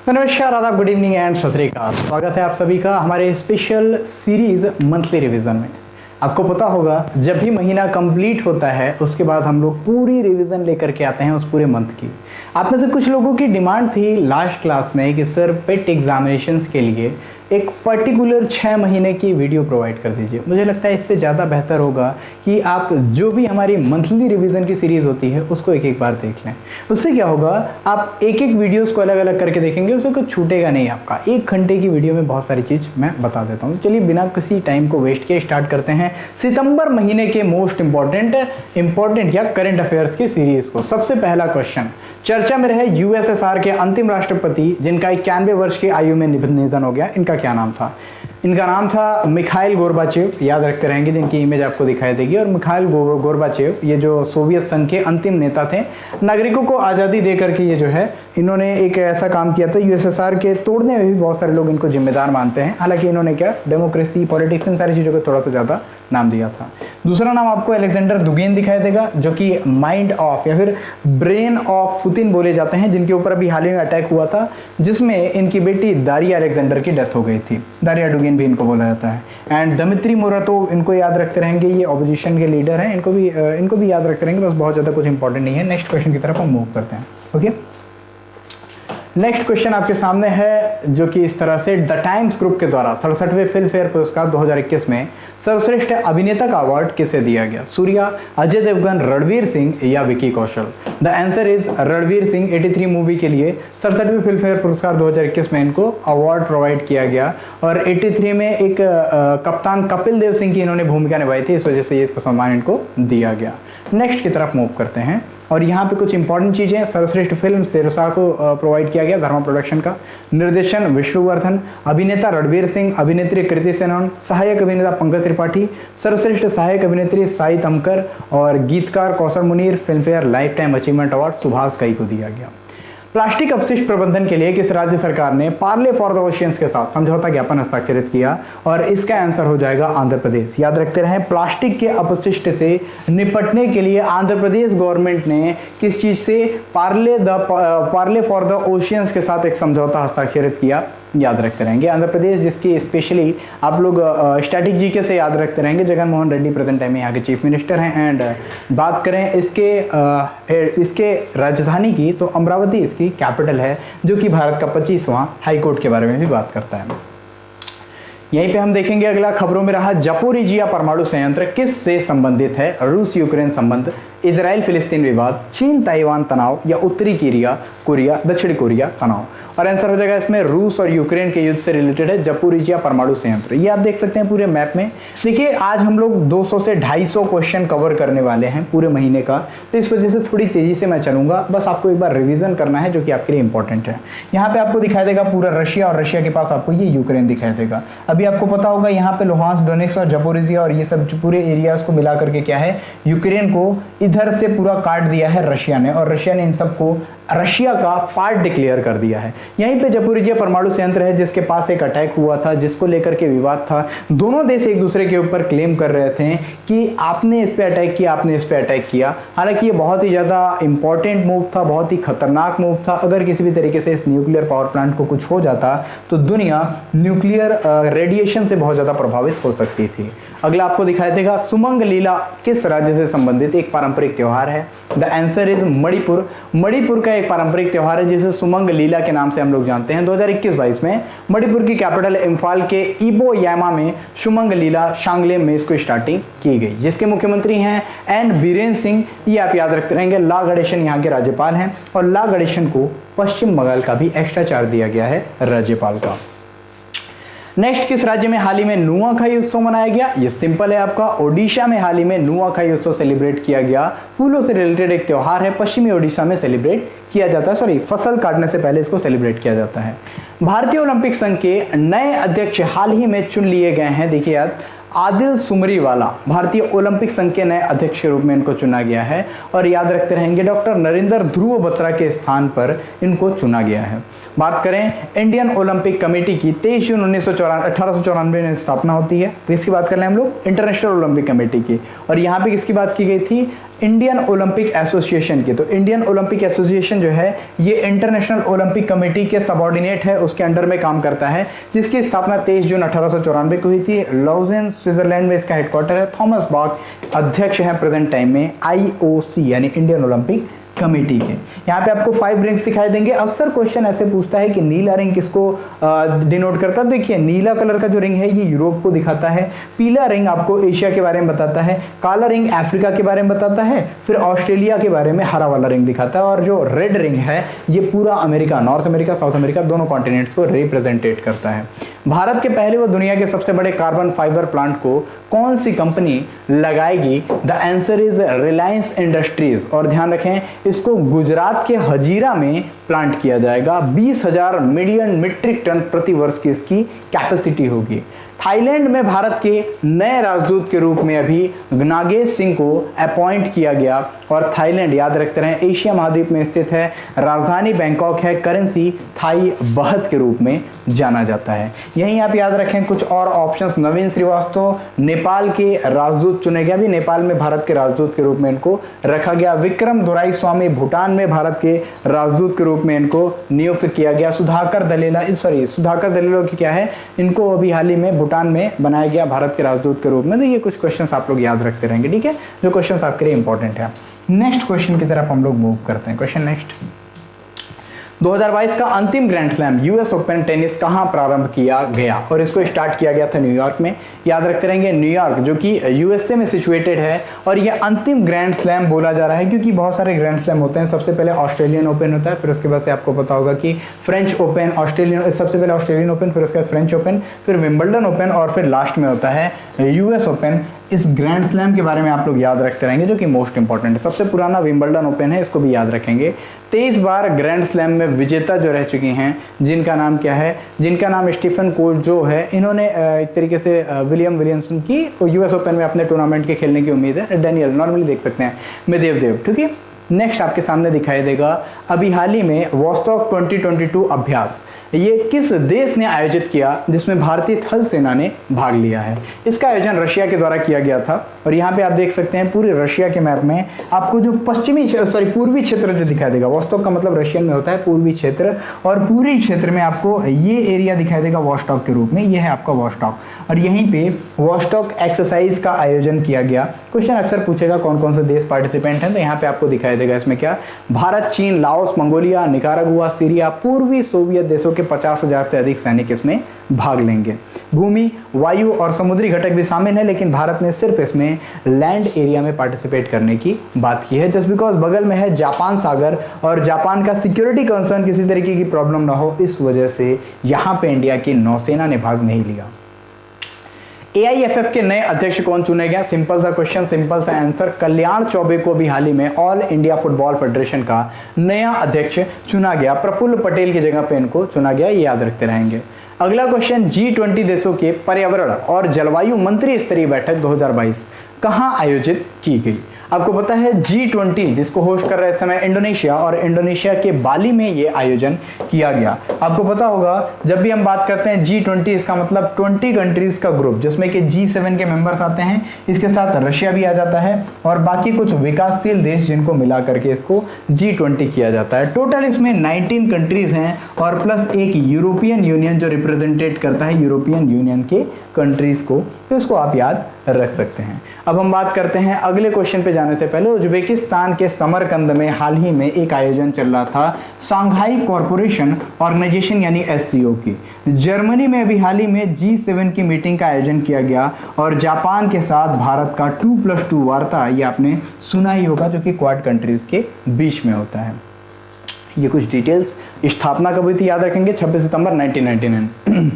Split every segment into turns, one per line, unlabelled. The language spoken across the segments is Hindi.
तो नमस्कार, आदाब, गुड इवनिंग एंड सत श्री अकाल। स्वागत है आप सभी का हमारे स्पेशल सीरीज मंथली रिवीजन में। आपको पता होगा जब भी महीना कंप्लीट होता है उसके बाद हम लोग पूरी रिवीजन लेकर के आते हैं उस पूरे मंथ की। आप में से कुछ लोगों की डिमांड थी लास्ट क्लास में कि सर पेट एग्जामिनेशंस के लिए एक पर्टिकुलर 6 महीने की वीडियो प्रोवाइड कर दीजिए। मुझे लगता है इससे ज़्यादा बेहतर होगा कि आप जो भी हमारी मंथली रिवीजन की सीरीज़ होती है उसको एक एक बार देख लें। उससे क्या होगा, आप एक एक वीडियोस को अलग अलग करके देखेंगे, उससे कुछ छूटेगा नहीं आपका। 1 घंटे की वीडियो में बहुत सारी चीज़ मैं बता देता हूँ। चलिए बिना किसी टाइम को वेस्ट किए स्टार्ट करते हैं सितंबर महीने के मोस्ट इंपॉर्टेंट या करंट अफेयर्स की सीरीज़ को। सबसे पहला क्वेश्चन चर्चा में रहे, यूएसएसआर के अंतिम राष्ट्रपति जिनका 91 वर्ष की आयु में निधन हो गया, इनका क्या नाम था? इनका नाम था मिखाइल गोर्बाचेव। याद रखते रहेंगे, जिनकी इमेज आपको दिखाई देगी। और मिखाइल गोर्बाचेव ये जो सोवियत संघ के अंतिम नेता थे, नागरिकों को आज़ादी दे करके ये जो है इन्होंने एक ऐसा काम किया था। यूएसएसआर के तोड़ने में भी बहुत सारे लोग इनको जिम्मेदार मानते हैं। हालांकि इन्होंने क्या डेमोक्रेसी, पॉलिटिक्स, इन सारी चीज़ों को थोड़ा सा ज़्यादा नाम दिया था। दूसरा नाम आपको अलेक्जेंडर दुगिन दिखाई देगा, जो कि माइंड ऑफ या फिर ब्रेन ऑफ पुतिन बोले जाते हैं, जिनके ऊपर अभी हाल ही में अटैक हुआ था जिसमें इनकी बेटी दारिया अलेक्जेंडर की डेथ हो गई थी। दारिया दुगिन भी इनको बोला जाता है। एंड दमित्री मुराटोव, इनको याद रखते रहेंगे, ये ऑपोजिशन के लीडर हैं। इनको भी याद रखते रहेंगे, बस बहुत ज़्यादा कुछ इंपॉर्टेंट नहीं है। नेक्स्ट क्वेश्चन की तरफ हम मूव करते हैं। ओके, नेक्स्ट क्वेश्चन आपके सामने है जो कि इस तरह से, द टाइम्स ग्रुप के द्वारा 67वें फिल्म फेयर पुरस्कार 2021 में सर्वश्रेष्ठ अभिनेता का अवार्ड किसे दिया गया? सूर्या, अजय देवगन, रणवीर सिंह या Vicky Kaushal? The answer is Ranveer Singh. 83 movie के लिए 67वें फिल्म फेयर पुरस्कार 2021 में इनको अवार्ड प्रोवाइड किया गया। और 83 में एक कप्तान कपिल देव सिंह की इन्होंने भूमिका निभाई थी, इस वजह से ये सम्मान इनको दिया गया। नेक्स्ट की तरफ मूव करते हैं और यहाँ पे कुछ इंपॉर्टेंट चीज़ें। सर्वश्रेष्ठ फिल्म शेरशाह को प्रोवाइड किया गया धर्मा प्रोडक्शन का। निर्देशन विष्णुवर्धन, अभिनेता रणवीर सिंह, अभिनेत्री कृति सेनन, सहायक अभिनेता पंकज त्रिपाठी, सर्वश्रेष्ठ सहायक अभिनेत्री साई तमकर और गीतकार Kausar Munir. Film fair life time achievement award Subhash कई को दिया गया। प्लास्टिक अपशिष्ट प्रबंधन के लिए किस राज्य सरकार ने पार्ले फॉर द ओशियंस के साथ समझौता ज्ञापन हस्ताक्षरित किया? और इसका आंसर हो जाएगा आंध्र प्रदेश। याद रखते रहें, प्लास्टिक के अपशिष्ट से निपटने के लिए आंध्र प्रदेश गवर्नमेंट ने किस चीज से पार्ले फॉर द ओशियंस के साथ एक समझौता हस्ताक्षरित किया। याद रखते रहेंगे आंध्र प्रदेश, जिसकी स्पेशली आप लोग स्टैटिक जीके से याद रखते रहेंगे। जगन मोहन रेड्डी प्रेजेंट टाइम में यहाँ के चीफ मिनिस्टर हैं। एंड बात करें इसके राजधानी की, तो अमरावती इसकी कैपिटल है, जो कि भारत का 25वां हाईकोर्ट के बारे में भी बात करता है। यहीं पे हम देखेंगे अगला खबरों में रहा, जापोरिजिया परमाणु संयंत्र किस से संबंधित है? रूस यूक्रेन संबंध, इजराइल फिलिस्तीन विवाद, चीन ताइवान तनाव या उत्तरी कोरिया दक्षिण कोरिया तनाव? और आंसर हो जाएगा इसमें रूस और यूक्रेन के युद्ध से रिलेटेड है जापोरिजिया परमाणु संयंत्र। ये आप देख सकते हैं पूरे मैप में। देखिए आज हम लोग 200 से 250 क्वेश्चन कवर करने वाले हैं पूरे महीने का, तो इस वजह से थोड़ी तेजी से मैं चलूंगा। बस आपको एक बार रिवीजन करना है, जो कि आपके लिए इंपॉर्टेंट है। यहाँ पे आपको दिखाई देगा पूरा रशिया, और रशिया के पास आपको ये यूक्रेन दिखाई देगा। अभी आपको पता होगा यहाँ पे लुहांस्क, डोनेट्स्क और जापोरिजिया और ये सब पूरे एरियाज को मिला करके क्या है, यूक्रेन को इधर से पूरा काट दिया है रशिया ने, और रशिया ने इन सबको रशिया का पार्ट डिक्लेयर कर दिया है। यहीं पे जापोरिजिया परमाणु संयंत्र है, जिसके पास एक अटैक हुआ था, जिसको लेकर के विवाद था। दोनों देश एक दूसरे के ऊपर क्लेम कर रहे थे कि आपने इस पे अटैक किया, आपने इस पे अटैक किया। हालांकि ये बहुत ही ज़्यादा इंपॉर्टेंट मूव था, बहुत ही खतरनाक मूव था। अगर किसी भी तरीके से इस न्यूक्लियर पावर प्लांट को कुछ हो जाता तो दुनिया न्यूक्लियर रेडिएशन से बहुत ज़्यादा प्रभावित हो सकती थी। अगला आपको दिखाई देगा, सुमंग लीला किस राज्य से संबंधित एक पारंपरिक त्योहार है? The answer is Manipur. Manipur का एक पारंपरिक त्योहार है जिसे सुमंग लीला के नाम से हम लोग जानते हैं। 2021-22 में मणिपुर की कैपिटल इम्फाल के इबो यामा में सुमंग लीला शांगलेम में इसको स्टार्टिंग की गई, जिसके मुख्यमंत्री हैं एन बीरेन्द्र सिंह। ये आप याद रखते रहेंगे। ला गणेशन यहाँ के राज्यपाल हैं, और ला गणेशन को पश्चिम बंगाल का भी एक्स्ट्रा चार्ज दिया गया है राज्यपाल का। नेक्स्ट, किस राज्य में हाल ही में नुआखाई उत्सव मनाया गया? ये सिंपल है आपका, ओडिशा में हाल ही में नुआखाई उत्सव सेलिब्रेट किया गया। फूलों से रिलेटेड एक त्योहार है, पश्चिमी ओडिशा में सेलिब्रेट किया जाता है। सॉरी, फसल काटने से पहले इसको सेलिब्रेट किया जाता है। भारतीय ओलंपिक संघ के नए अध्यक्ष हाल ही में चुन लिए गए हैं। देखिए यार, आदिल सुमरीवाला भारतीय ओलंपिक संघ के नए अध्यक्ष के रूप में इनको चुना गया है। और याद रखते रहेंगे, डॉक्टर नरेंद्र ध्रुव बत्रा के स्थान पर इनको चुना गया है। बात करें इंडियन ओलंपिक कमेटी की, 23 जून 1894 में स्थापना होती है। तो इसकी बात कर लें हम लोग इंटरनेशनल ओलंपिक कमेटी की। और यहाँ पे किसकी बात की गई थी? इंडियन ओलंपिक एसोसिएशन की। तो इंडियन ओलंपिक एसोसिएशन जो है ये इंटरनेशनल ओलंपिक कमेटी के सबऑर्डिनेट है, उसके अंडर में काम करता है, जिसकी स्थापना 23 जून 1894 को हुई थी। लाउजेन स्विट्जरलैंड में इसका हेडक्वार्टर है। थॉमस बाक अध्यक्ष हैं प्रेजेंट टाइम में आईओसी यानी इंडियन ओलंपिक कमेटी के। यहाँ पे आपको 5 रिंग्स दिखाई देंगे। अक्सर क्वेश्चन ऐसे पूछता है कि नीला रिंग किसको डिनोट करता है। देखिए नीला कलर का जो रिंग है ये यूरोप को दिखाता है, पीला रिंग आपको एशिया के बारे में बताता है, काला रिंग अफ्रीका के बारे में बताता है, फिर ऑस्ट्रेलिया के बारे में हरा वाला रिंग दिखाता है, और जो रेड रिंग है ये पूरा America, north America, south America दोनों कॉन्टिनेंट्स को रिप्रेजेंटेट करता है। भारत के पहले व दुनिया के सबसे बड़े कार्बन फाइबर प्लांट को कौन सी कंपनी लगाएगी? The answer is Reliance industries. और ध्यान रखें इसको गुजरात के हजीरा में प्लांट किया जाएगा। 20,000 मिलियन मीट्रिक टन प्रति वर्ष की इसकी कैपेसिटी होगी। थाईलैंड में भारत के नए राजदूत के रूप में अभी नागेश सिंह को अपॉइंट किया गया। और थाईलैंड याद रखते रहें एशिया महाद्वीप में स्थित है, राजधानी बैंकॉक है, करेंसी थाई बहत के रूप में जाना जाता है। यहीं आप याद रखें कुछ और ऑप्शंस। नवीन श्रीवास्तव नेपाल के राजदूत चुने गए, भी नेपाल में भारत के राजदूत के रूप में इनको रखा गया। विक्रम दोराईस्वामी भूटान में भारत के राजदूत के रूप में इनको नियुक्त किया गया। सुधाकर दलेला की क्या है, इनको अभी हाल ही में भूटान में बनाया गया भारत के राजदूत के रूप में। तो ये कुछ क्वेश्चंस आप लोग याद रखते रहेंगे, ठीक है, जो क्वेश्चंस आपके लिए इंपॉर्टेंट है। नेक्स्ट क्वेश्चन की तरफ हम लोग मूव करते हैं। क्वेश्चन नेक्स्ट, 2022 का अंतिम grand slam US open tennis कहां प्रारंभ किया गया? और इसको स्टार्ट किया गया था न्यूयॉर्क में। याद रखते रहेंगे न्यूयॉर्क जो कि यूएसए में सिचुएटेड है, और ये अंतिम ग्रैंड स्लैम बोला जा रहा है क्योंकि बहुत सारे ग्रैंड स्लैम होते हैं। सबसे पहले ऑस्ट्रेलियन ओपन होता है, फिर उसके बाद से आपको पता होगा कि फ्रेंच ओपन, सबसे पहले ऑस्ट्रेलियन ओपन, फिर उसके बाद फ्रेंच ओपन, फिर विंबलडन ओपन, और फिर लास्ट में होता है यूएस ओपन। इस ग्रैंड स्लैम के बारे में आप लोग याद रखते रहेंगे जो कि मोस्ट इंपॉर्टेंट है। सबसे पुराना विंबलडन ओपन है, इसको भी याद रखेंगे। 23 बार ग्रैंड स्लैम में विजेता जो रह चुकी हैं, जिनका नाम क्या है, जिनका नाम स्टीफन कोल्जो है। इन्होंने एक तरीके से विलियम विलियमसन की यूएस ओपन में अपने टूर्नामेंट के खेलने की उम्मीद है। डेनियल नॉर्मली देख सकते हैं, मेदवेदेव, ठीक है। नेक्स्ट आपके सामने दिखाई देगा अभी हाल ही में वॉस्टॉक 2022 अभ्यास, ये किस देश ने आयोजित किया जिसमें भारतीय थल सेना ने भाग लिया है? इसका आयोजन रशिया के द्वारा किया गया था। और यहाँ पे आप देख सकते हैं पूरे रशिया के मैप में आपको जो पूर्वी क्षेत्र जो दिखाई देगा, वॉस्टॉक का मतलब रशियन में होता है पूर्वी क्षेत्र, और पूर्वी क्षेत्र में आपको ये एरिया दिखाई देगा वॉस्टॉक के रूप में, ये है आपका वॉस्टॉक। और यहीं पे वॉस्टॉक एक्सरसाइज का आयोजन किया गया। क्वेश्चन अक्सर पूछेगा कौन कौन से देश पार्टिसिपेंट हैं, तो यहाँ पे आपको दिखाई देगा इसमें क्या, भारत, चीन, लाओस, मंगोलिया, निकारागुआ, सीरिया, पूर्वी सोवियत देशों के 50,000 से अधिक सैनिक इसमें भाग लेंगे। भूमि, वायु और समुद्री घटक भी शामिल है, लेकिन भारत ने सिर्फ इसमें लैंड एरिया में पार्टिसिपेट करने की बात की है, जस्ट बिकॉज बगल में है जापान सागर, और जापान का सिक्योरिटी कंसर्न किसी तरीके की प्रॉब्लम ना हो, इस वजह से यहाँ पे इंडिया की नौसेना ने भाग नहीं लिया। AIFF के नए अध्यक्ष कौन चुने गए? सिंपल सा क्वेश्चन, सिंपल सा आंसर, कल्याण चौबे को भी हाल ही में ऑल इंडिया फुटबॉल फेडरेशन का नया अध्यक्ष चुना गया। प्रफुल्ल पटेल की जगह पे इनको चुना गया, ये याद रखते रहेंगे। अगला क्वेश्चन, G20 देशों के पर्यावरण और जलवायु मंत्री स्तरीय बैठक 2022 कहां आयोजित की गई? आपको पता है G20 जिसको होस्ट कर रहे समय इंडोनेशिया, और इंडोनेशिया के बाली में ये आयोजन किया गया। आपको पता होगा जब भी हम बात करते हैं G20 इसका मतलब 20 कंट्रीज का ग्रुप, जिसमें कि G7 के मेंबर्स आते हैं, इसके साथ रशिया भी आ जाता है और बाकी कुछ विकासशील देश जिनको मिला करके इसको G20 किया जाता है। टोटल इसमें 19 कंट्रीज हैं और प्लस एक यूरोपियन यूनियन जो रिप्रेजेंटेट करता है यूरोपियन यूनियन के कंट्रीज को, तो इसको आप याद रख सकते हैं। अब हम बात करते हैं अगले क्वेश्चन पे जाने से पहले, उज्बेकिस्तान के समरकंद में हाल ही में एक आयोजन चल रहा था शंघाई कॉरपोरेशन ऑर्गेनाइजेशन यानी SCO की। जर्मनी में भी हाल ही में G7 की मीटिंग का आयोजन किया गया, और जापान के साथ भारत का 2+2 वार्ता, ये आपने सुना ही होगा, जो कि क्वाड कंट्रीज के बीच में होता है। ये कुछ डिटेल्स। स्थापना कब हुई थी याद रखेंगे, 26 सितंबर 1999।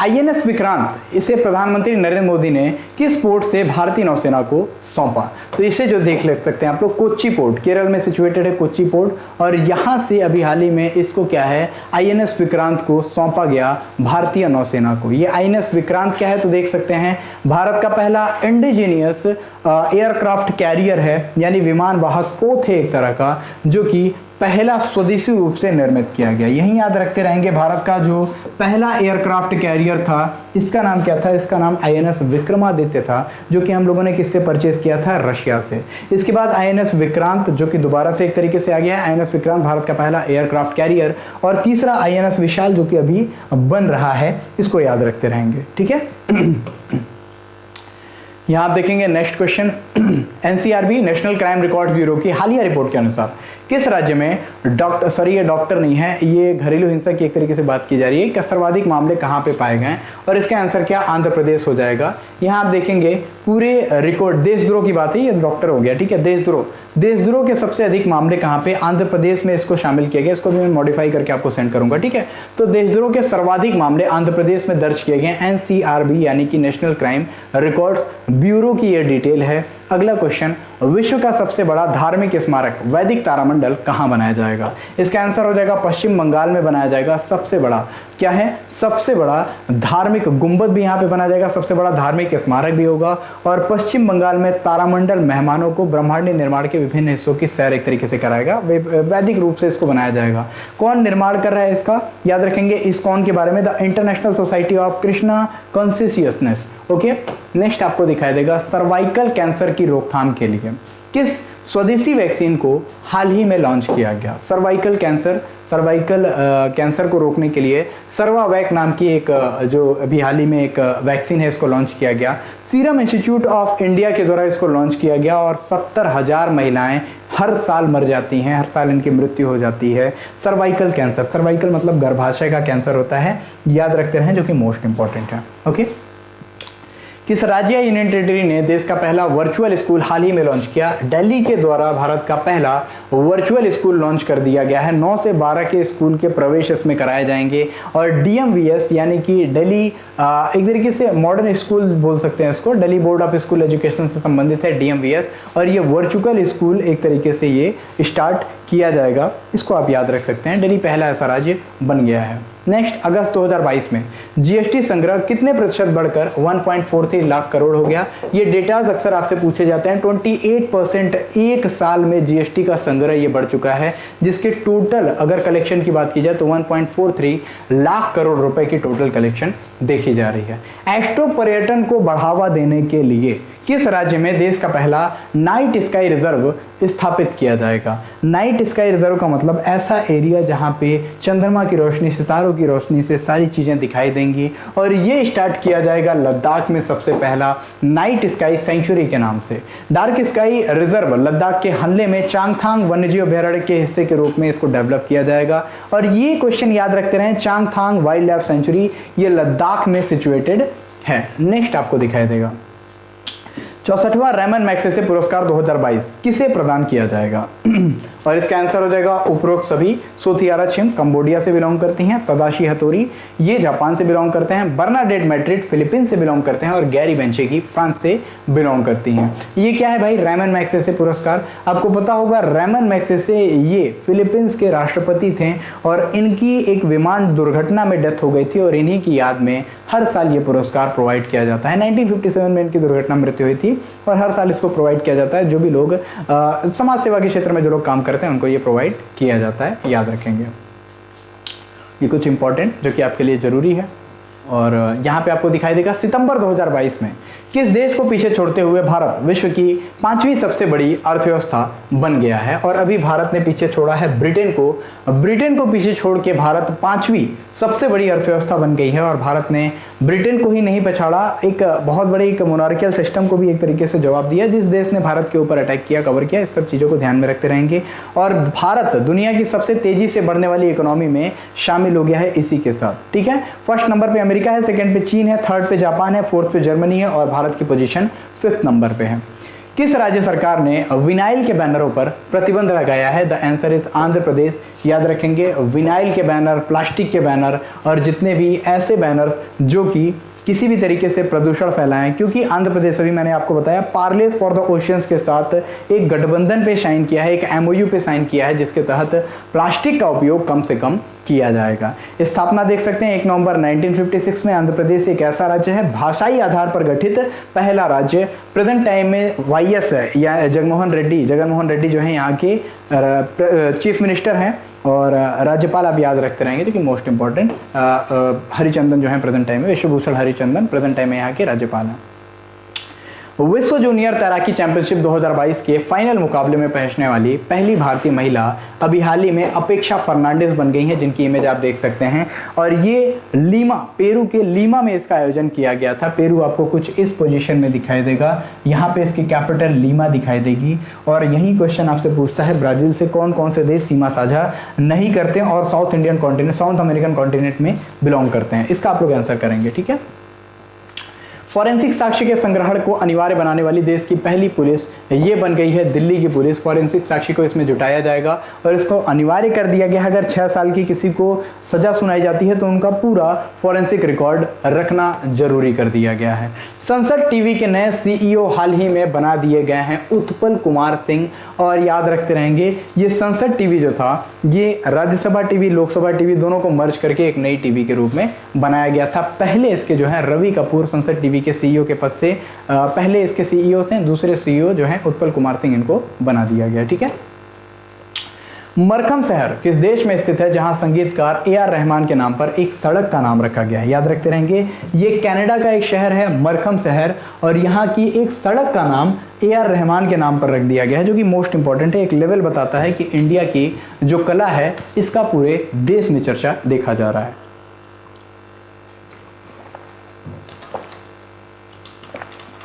INS विक्रांत, इसे प्रधानमंत्री नरेंद्र मोदी ने किस पोर्ट से भारतीय नौसेना को सौंपा? तो इसे जो देख ले सकते हैं आप लोग, कोच्चि पोर्ट, केरल में सिचुएटेड है कोच्चि पोर्ट, और यहाँ से अभी हाल ही में इसको क्या है, INS विक्रांत को सौंपा गया भारतीय नौसेना को। ये INS विक्रांत क्या है तो देख सकते हैं, भारत का पहला इंडिजीनियस एयरक्राफ्ट कैरियर है, यानी विमान वाहक पोत है एक तरह का, जो कि पहला स्वदेशी रूप से निर्मित किया गया। यही याद रखते रहेंगे, भारत का जो पहला एयरक्राफ्ट कैरियर था इसका नाम क्या था? इसका नाम आईएनएस विक्रमादित्य था, जो कि हम लोगों ने किससे परचेज किया था? रशिया से। इसके बाद आईएनएस विक्रांत, जो कि दोबारा से एक तरीके से आ गया है। आईएनएस विक्रांत भारत का पहला एयरक्राफ्ट कैरियर। और तीसरा आईएनएस विशाल, जो कि अभी बन रहा है, इसको याद रखते रहेंगे। ठीक है। यहां आप देखेंगे next question, NCRB national crime record bureau की हालिया रिपोर्ट के अनुसार किस राज्य में ये डॉक्टर नहीं है, ये घरेलू हिंसा की एक तरीके से बात की जा रही है कि सर्वाधिक मामले कहां पे पाए गए, और इसका आंसर क्या? आंध्र प्रदेश हो जाएगा। यहां आप देखेंगे पूरे रिकॉर्ड, देशद्रोह की बात है, ये डॉक्टर हो गया। ठीक है, देशद्रोह के सबसे अधिक मामले कहां पे? आंध्र प्रदेश में इसको शामिल किया गया। इसको भी मैं मॉडिफाई करके आपको सेंड करूंगा। ठीक है, तो देशद्रोह के सर्वाधिक मामले आंध्र प्रदेश में दर्ज किए गए। एनसीआरबी यानी कि नेशनल क्राइम रिकॉर्ड्स ब्यूरो की ये डिटेल है। अगला क्वेश्चन, विश्व का सबसे बड़ा धार्मिक स्मारक वैदिक तारामंडल कहां बनाया जाएगा? इसका आंसर हो जाएगा पश्चिम बंगाल में बनाया जाएगा। सबसे बड़ा क्या है? सबसे बड़ा धार्मिक गुंबद भी यहां पे बनाया जाएगा, सबसे बड़ा धार्मिक स्मारक भी होगा। और पश्चिम बंगाल में तारामंडल मेहमानों को ब्रह्मांडीय निर्माण के विभिन्न हिस्सों की सैर एक तरीके से कराएगा। वैदिक रूप से इसको बनाया जाएगा। कौन निर्माण कर रहा है इसका? याद रखेंगे इस्कॉन के बारे में, the international society of Krishna consciousness. Okay, next आपको दिखाई देगा सर्वाइकल कैंसर की रोकथाम के लिए किस स्वदेशी वैक्सीन को हाल ही में लॉन्च किया गया? सर्वाइकल कैंसर को रोकने के लिए सर्वावैक नाम की एक जो अभी हाल ही में एक वैक्सीन है, इसको लॉन्च किया गया। सीरम इंस्टीट्यूट ऑफ इंडिया के द्वारा इसको लॉन्च किया गया। और 70,000 महिलाएं हर साल मर जाती हैं, हर साल इनकी मृत्यु हो जाती है। सर्वाइकल कैंसर, सर्वाइकल मतलब गर्भाशय का कैंसर होता है, याद रखते रहें, जो कि मोस्ट इंपॉर्टेंट है। ओके, किस राज्य या यूनियन टेरिटरी ने देश का पहला वर्चुअल स्कूल हाल ही में लॉन्च किया? दिल्ली के द्वारा भारत का पहला वर्चुअल स्कूल लॉन्च कर दिया गया है। 9 से 12 के स्कूल के प्रवेश इसमें कराए जाएंगे। और डीएमवीएस यानी कि दिल्ली एक तरीके से मॉडर्न स्कूल बोल सकते हैं इसको, Delhi board of school education से संबंधित है डीएमवीएस। और ये वर्चुअल स्कूल एक तरीके से ये स्टार्ट किया जाएगा, इसको आप याद रख सकते हैं। दिल्ली पहला ऐसा राज्य बन गया है। नेक्स्ट, अगस्त 2022 में जीएसटी संग्रह कितने प्रतिशत बढ़कर 1.43 लाख करोड़ हो गया? ये डेटाज अक्सर आपसे पूछे जाते हैं। 28% एक साल में जीएसटी का संग्रह ये बढ़ चुका है, जिसके टोटल अगर कलेक्शन की बात की जाए तो 1.43 लाख करोड़ रुपए की टोटल कलेक्शन देखी जा रही है। एस्ट्रो पर्यटन को बढ़ावा देने के लिए किस राज्य में देश का पहला नाइट स्काई रिजर्व स्थापित किया जाएगा? नाइट स्काई रिजर्व का मतलब ऐसा एरिया जहां पे चंद्रमा की रोशनी, सितारों की रोशनी से सारी चीजें दिखाई देंगी। और ये स्टार्ट किया जाएगा लद्दाख में सबसे पहला नाइट स्काई सेंचुरी के नाम से। डार्क स्काई रिजर्व लद्दाख के हमले में चांगथांग वन्यजीव अभयारण्य के हिस्से के रूप में इसको डेवलप किया जाएगा। और ये क्वेश्चन याद रखते रहें, चांगथांग वाइल्ड लाइफ सेंचुरी ये लद्दाख में सिचुएटेड है। नेक्स्ट आपको दिखाई देगा 64वां रेमन मैग्सेसे पुरस्कार 2022 किसे प्रदान किया जाएगा? और इसका आंसर हो जाएगा उपरोक्त सभी। सोथियारा छिम कंबोडिया से बिलोंग करती हैं, तदाशी हथोरी ये जापान से बिलोंग करते हैं, बर्नाडेट मैड्रिड फिलीपींस से बिलोंग करते हैं, और गैरी बेंचेगी फ्रांस से बिलोंग करती हैं। ये क्या है भाई? रेमन मैग्सेसे पुरस्कार। आपको पता होगा रेमन मैग्सेसे ये फिलीपींस के राष्ट्रपति थे, और इनकी एक विमान दुर्घटना में डेथ हो गई थी, और इन्हीं की याद में हर साल ये पुरस्कार प्रोवाइड किया जाता है। 1957 में इनकी दुर्घटना मृत्यु हुई थी, और हर साल इसको प्रोवाइड किया जाता है। जो भी लोग समाज सेवा के क्षेत्र में जो लोग काम करते हैं उनको ये प्रोवाइड किया जाता है, याद रखेंगे। ये कुछ इंपॉर्टेंट जो कि आपके लिए जरूरी है। और यहाँ पे आपको दिखाई देगा सितंबर 2022 में किस देश को पीछे छोड़ते हुए भारत विश्व की 5वीं सबसे बड़ी अर्थव्यवस्था बन गया है? और अभी भारत ने पीछे छोड़ा है ब्रिटेन को। ब्रिटेन को पीछे छोड़ के भारत 5वीं सबसे बड़ी अर्थव्यवस्था बन गई है। और भारत ने ब्रिटेन को ही नहीं पछाड़ा, एक बहुत बड़ी एक मोनार्कियल सिस्टम को भी एक तरीके से जवाब दिया, जिस देश ने भारत के ऊपर अटैक किया, कवर किया। इस सब चीज़ों को ध्यान में रखते रहेंगे। और भारत दुनिया की सबसे तेजी से बढ़ने वाली इकोनॉमी में शामिल हो गया है इसी के साथ। ठीक है, फर्स्ट नंबर पे अमेरिका है, सेकंड पे चीन है, थर्ड पे जापान है, फोर्थ पे जर्मनी है, और भारत की पोजीशन 5th नंबर पे है। किस राज्य सरकार ने विनाइल के बैनरों पर प्रतिबंध लगाया है? The answer is Andhra Pradesh. याद रखेंगे, विनाइल के बैनर, प्लास्टिक के बैनर और जितने भी ऐसे बैनर्स जो कि किसी भी तरीके से प्रदूषण फैलाएं, क्योंकि आंध्र प्रदेश, अभी मैंने आपको बताया, पार्लेस फॉर द ओशियंस के साथ एक गठबंधन पे साइन किया है, एक एमओयू पे साइन किया है, जिसके तहत प्लास्टिक का उपयोग कम से कम किया जाएगा। स्थापना देख सकते हैं 1 नवंबर 1956 में। आंध्र प्रदेश एक ऐसा राज्य है भाषाई आधार पर गठित पहला राज्य। प्रेजेंट टाइम में वाईएस या जगनमोहन रेड्डी जो है यहाँ के चीफ मिनिस्टर हैं, और राज्यपाल आप याद रखते रहेंगे, जो कि मोस्ट इंपॉर्टेंट हरिचंदन जो है प्रेजेंट टाइम में, विश्वभूषण हरिचंदन प्रेजेंट टाइम में यहाँ के राज्यपाल हैं। विश्व जूनियर तैराकी चैंपियनशिप 2022 के फाइनल मुकाबले में पहुंचने वाली पहली भारतीय महिला अभी हाल ही में अपेक्षा फर्नांडिस बन गई हैं, जिनकी इमेज आप देख सकते हैं। और ये लीमा, पेरू के लीमा में इसका आयोजन किया गया था। पेरू आपको कुछ इस पोजीशन में दिखाई देगा, यहाँ पे इसकी कैपिटल लीमा दिखाई देगी। और यही क्वेश्चन आपसे पूछता है ब्राजील से कौन कौन से देश सीमा साझा नहीं करते और साउथ अमेरिकन कॉन्टिनेंट में बिलोंग करते हैं। इसका आप लोग आंसर करेंगे, ठीक है। फॉरेंसिक साक्ष्य के संग्रहण को अनिवार्य बनाने वाली देश की पहली पुलिस ये बन गई है दिल्ली की पुलिस। फॉरेंसिक साक्ष्य को इसमें जुटाया जाएगा और इसको अनिवार्य कर दिया गया है। अगर 6 साल की किसी को सजा सुनाई जाती है तो उनका पूरा फॉरेंसिक रिकॉर्ड रखना जरूरी कर दिया गया है। संसद टीवी के नए सीईओ हाल ही में बना दिए गए हैं उत्पल कुमार सिंह। और याद रखते रहेंगे, ये संसद टीवी जो था ये राज्यसभा टीवी, लोकसभा टीवी दोनों को मर्ज करके एक नई टीवी के रूप में बनाया गया था। पहले इसके जो है रवि कपूर संसद टीवी के सीईओ के पद से पहले इसके सीईओ थे, दूसरे सीईओ जो है उत्पल कुमार सिंह, इनको बना दिया गया, ठीक है। मरकम शहर किस देश में स्थित है जहां संगीतकार ए.आर. रहमान के नाम पर एक सड़क का नाम रखा गया है? याद रखते रहेंगे, ये कनाडा का एक शहर है मरकम शहर, और यहाँ की एक सड़क का नाम ए.आर. रहमान के नाम पर रख दिया गया है, जो कि मोस्ट इंपॉर्टेंट है। एक लेवल बताता है कि इंडिया की जो कला है इसका पूरे देश में चर्चा देखा जा रहा है।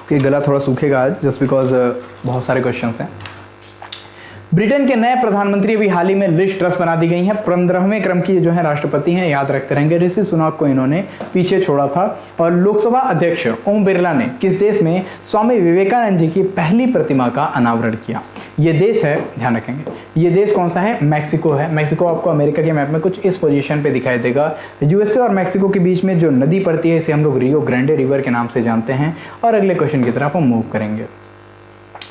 ओके, गला थोड़ा सूखेगा आज जस्ट बिकॉज बहुत सारे क्वेश्चंस हैं। ब्रिटेन के नए प्रधानमंत्री अभी हाल ही में लिज ट्रस बना दी गई हैं। 15वें क्रम की जो है राष्ट्रपति हैं, याद रखते रहेंगे। ऋषि सुनक को इन्होंने पीछे छोड़ा था। और लोकसभा अध्यक्ष ओम बिरला ने किस देश में स्वामी विवेकानंद जी की पहली प्रतिमा का अनावरण किया? ये देश है, ध्यान रखेंगे, ये देश कौन सा है? मैक्सिको है। मैक्सिको आपको अमेरिका के मैप में कुछ इस पोजीशन पे दिखाई देगा। यूएसए और मैक्सिको के बीच में जो नदी पड़ती है इसे हम लोग रियो ग्रांडे रिवर के नाम से जानते हैं। और अगले क्वेश्चन की तरफ हम मूव करेंगे।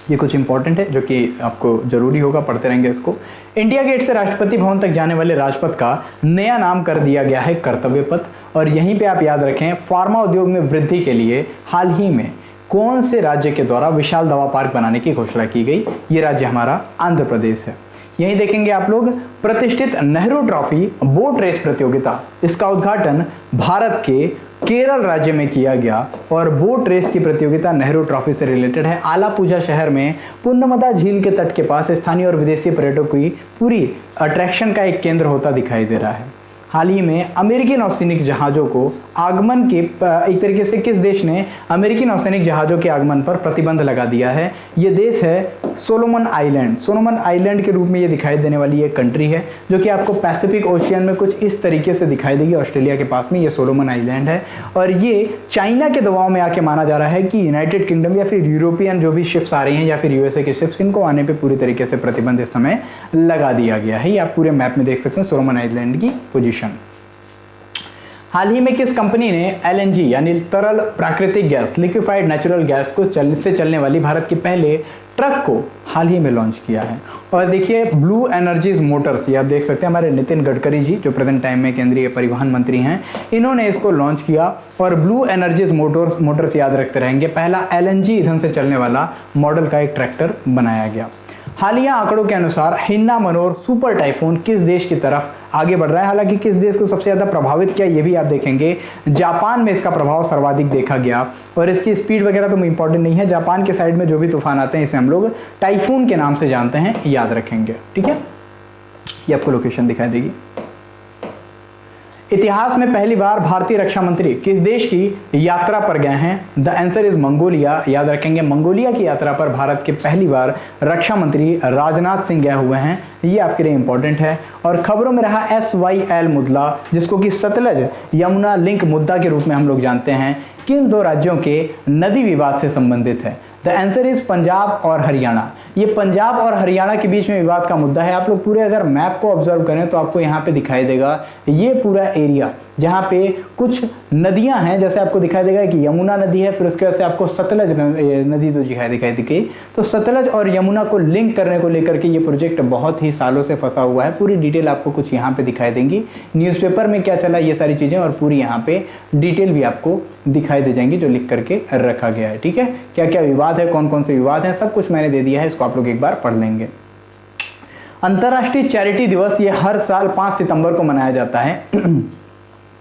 ये कुछ इंपॉर्टेंट है जो कि आपको जरूरी होगा, पढ़ते रहेंगे इसको। इंडिया गेट से राष्ट्रपति भवन तक जाने वाले राजपथ का नया नाम कर दिया गया है कर्तव्य पथ। और यहीं पे आप याद रखें, फार्मा उद्योग में वृद्धि के लिए हाल ही में कौन से राज्य के द्वारा विशाल दवा पार्क बनाने की घोषणा की गई? ये राज्य हमारा आंध्र प्रदेश है। यहीं देखेंगे आप लोग, प्रतिष्ठित नेहरू ट्रॉफी बोट रेस प्रतियोगिता, इसका उद्घाटन भारत के केरल राज्य में किया गया। और बोट रेस की प्रतियोगिता नेहरू ट्रॉफी से रिलेटेड है। आलापूजा शहर में पुन्नमदा झील के तट के पास स्थानीय और विदेशी पर्यटकों की पूरी अट्रैक्शन का एक केंद्र होता दिखाई दे रहा है। हाल ही में अमेरिकी नौसैनिक जहाज़ों को आगमन के एक तरीके से किस देश ने अमेरिकी नौसैनिक जहाज़ों के आगमन पर प्रतिबंध लगा दिया है? ये देश है सोलोमन आइलैंड। सोलोमन आइलैंड के रूप में ये दिखाई देने वाली एक कंट्री है जो कि आपको पैसिफिक ओशियन में कुछ इस तरीके से दिखाई देगी। ऑस्ट्रेलिया के पास में ये सोलोमन आइलैंड है। और ये चाइना के दबाव में आके माना जा रहा है कि यूनाइटेड किंगडम या फिर यूरोपियन जो भी शिप्स आ रही हैं या फिर यूएसए की शिप्स, इनको आने पर पूरी तरीके से प्रतिबंध इस समय लगा दिया गया है। ये आप पूरे मैप में देख सकते हैं सोलोमन आइलैंड की पोजीशन। हाल ही में किस कंपनी ने एलएनजी यानी तरल प्राकृतिक गैस, लिक्विफाइड नेचुरल गैस को से चलने वाली भारत के पहले ट्रक को हाल ही में लॉन्च किया है? और देखिए, ब्लू एनर्जीज मोटर्स, ये आप देख सकते हैं हमारे नितिन गडकरी जी जो प्रेजेंट टाइम में केंद्रीय परिवहन मंत्री हैं, इन्होंने इसको लॉन्च किया। और ब्लू एनर्जीज मोटर्स याद रखते रहेंगे, पहला एलएनजी ईंधन से चलने वाला मॉडल का एक ट्रैक्टर बनाया गया। हालिया आंकड़ों के अनुसार हिन्ना मनोर सुपर टाइफून किस देश की तरफ आगे बढ़ रहा है? हालांकि किस देश को सबसे ज्यादा प्रभावित किया ये भी आप देखेंगे। जापान में इसका प्रभाव सर्वाधिक देखा गया। और इसकी स्पीड वगैरह तो इंपॉर्टेंट नहीं है। जापान के साइड में जो भी तूफान आते हैं इसे हम लोग टाइफून के नाम से जानते हैं, याद रखेंगे, ठीक है। ये आपको लोकेशन दिखाई देगी। इतिहास में पहली बार भारतीय रक्षा मंत्री किस देश की यात्रा पर गए हैं? The answer is Mongolia. याद रखेंगे, मंगोलिया की यात्रा पर भारत के पहली बार रक्षा मंत्री राजनाथ सिंह गए हुए हैं। ये आपके लिए इंपॉर्टेंट है। और खबरों में रहा SYL मुद्दा, जिसको कि सतलज यमुना लिंक मुद्दा के रूप में हम लोग जानते हैं, किन दो राज्यों के नदी विवाद से संबंधित है? द आंसर इज पंजाब और हरियाणा। ये पंजाब और हरियाणा के बीच में विवाद का मुद्दा है। आप लोग पूरे अगर मैप को ऑब्जर्व करें तो आपको यहाँ पे दिखाई देगा ये पूरा एरिया जहाँ पे कुछ नदियाँ हैं, जैसे आपको दिखाई देगा कि यमुना नदी है, फिर उसके बाद से आपको सतलज नदी तो दिखाई देगी। तो सतलज और यमुना को लिंक करने को लेकर के ये प्रोजेक्ट बहुत ही सालों से फंसा हुआ है। पूरी डिटेल आपको कुछ यहाँ पे दिखाई देंगी, न्यूज़पेपर में क्या चला ये सारी चीज़ें, और पूरी यहाँ पे डिटेल भी आपको दिखाई दे जाएंगी जो लिख करके रखा गया है। ठीक है, क्या क्या विवाद है, कौन कौन से विवाद हैं, सब कुछ मैंने दे दिया है, इसको आप लोग एक बार पढ़ लेंगे। अंतर्राष्ट्रीय चैरिटी दिवस ये हर साल 5 सितंबर को मनाया जाता है।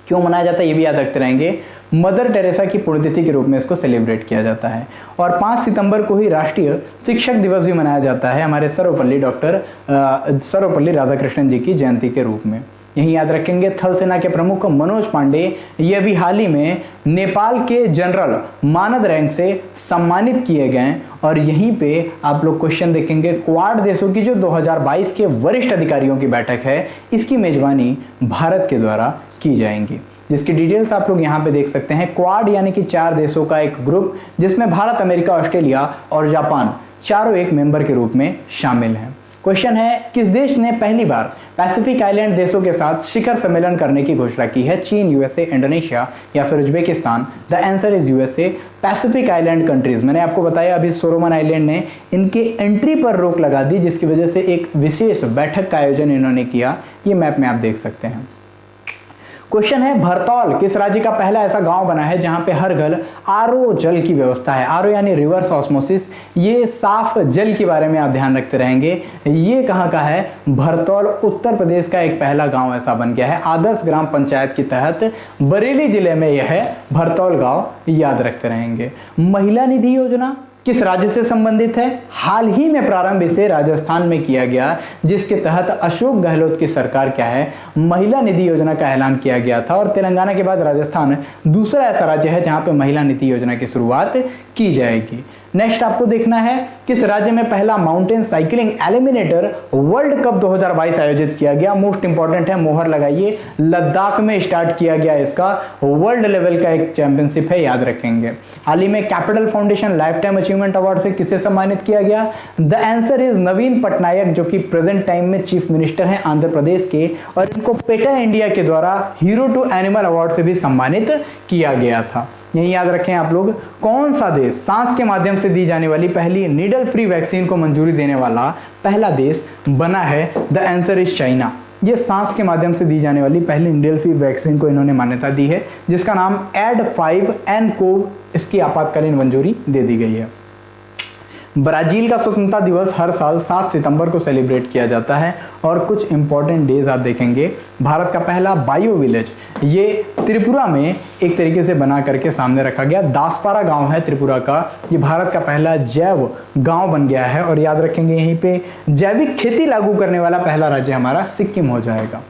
क्यों मनाया जाता है ये भी याद रखते रहेंगे। मदर टेरेसा की पुण्यतिथि के रूप में इसको सेलिब्रेट किया जाता है। और 5 सितंबर को ही राष्ट्रीय शिक्षक दिवस भी मनाया जाता है, हमारे सर्वपल्ली राधाकृष्णन जी की जयंती के रूप में। यही याद रखेंगे। थल सेना के प्रमुख मनोज पांडे ये भी हाल ही में नेपाल के जनरल मानद रैंक से सम्मानित किए गए। और यहीं पे आप लोग क्वेश्चन देखेंगे, क्वाड देशों की जो 2022 के वरिष्ठ अधिकारियों की बैठक है, इसकी मेजबानी भारत के द्वारा की जाएंगी, जिसकी डिटेल्स आप लोग यहाँ पे देख सकते हैं। क्वाड यानी कि 4 देशों का एक ग्रुप, जिसमें भारत, अमेरिका, ऑस्ट्रेलिया और जापान चारों एक मेंबर के रूप में शामिल हैं। क्वेश्चन है, किस देश ने पहली बार पैसिफिक आइलैंड देशों के साथ शिखर सम्मेलन करने की घोषणा की है? चीन, यूएसए, इंडोनेशिया या फिर Uzbekistan? The answer is USA. Pacific island countries, मैंने आपको बताया अभी सोलोमन आइलैंड ने इनके एंट्री पर रोक लगा दी, जिसकी वजह से एक विशेष बैठक का आयोजन इन्होंने किया। ये मैप में आप देख सकते हैं। क्वेश्चन है, भरतौल किस राज्य का पहला ऐसा गांव बना है जहां पे हर घर आरओ जल की व्यवस्था है? आरओ यानी रिवर्स ऑस्मोसिस, ये साफ जल के बारे में आप ध्यान रखते रहेंगे। ये कहां का है? भरतौल उत्तर प्रदेश का एक पहला गांव ऐसा बन गया है। आदर्श ग्राम पंचायत के तहत बरेली जिले में यह है भरतौल गांव, याद रखते रहेंगे। महिला निधि योजना किस राज्य से संबंधित है? हाल ही में प्रारंभ इसे राजस्थान में किया गया, जिसके तहत अशोक गहलोत की सरकार क्या है, महिला निधि योजना का ऐलान किया गया था। और तेलंगाना के बाद राजस्थान दूसरा ऐसा राज्य है जहां पे महिला निधि योजना की शुरुआत की जाएगी। नेक्स्ट आपको देखना है, किस राज्य में पहला mountain cycling eliminator world cup 2022 आयोजित किया गया? मोस्ट इंपॉर्टेंट है, मोहर लगाइए, लद्दाख में स्टार्ट किया गया, इसका वर्ल्ड लेवल का एक चैंपियनशिप है, याद रखेंगे। हाल ही में capital foundation life time achievement award से किसे सम्मानित किया गया? द आंसर इज नवीन पटनायक, जो कि प्रेजेंट टाइम में चीफ मिनिस्टर हैं आंध्र प्रदेश के, और इनको पेटा इंडिया के द्वारा हीरो टू एनिमल अवार्ड से भी सम्मानित किया गया था। यही याद रखें आप लोग। कौन सा देश सांस के माध्यम से दी जाने वाली पहली नीडल फ्री वैक्सीन को मंजूरी देने वाला पहला देश बना है? The answer is China. ये सांस के माध्यम से दी जाने वाली पहली नीडल फ्री वैक्सीन को इन्होंने मान्यता दी है, जिसका नाम एड5N-CoV, इसकी आपातकालीन मंजूरी दे दी गई है। ब्राजील का स्वतंत्रता दिवस हर साल 7 सितंबर को सेलिब्रेट किया जाता है। और कुछ इंपॉर्टेंट डेज आप देखेंगे। भारत का पहला बायो विलेज ये त्रिपुरा में एक तरीके से बना करके सामने रखा गया। दासपारा गांव है त्रिपुरा का, ये भारत का पहला जैव गांव बन गया है। और याद रखेंगे यहीं पे जैविक खेती लागू करने वाला पहला राज्य हमारा सिक्किम हो जाएगा।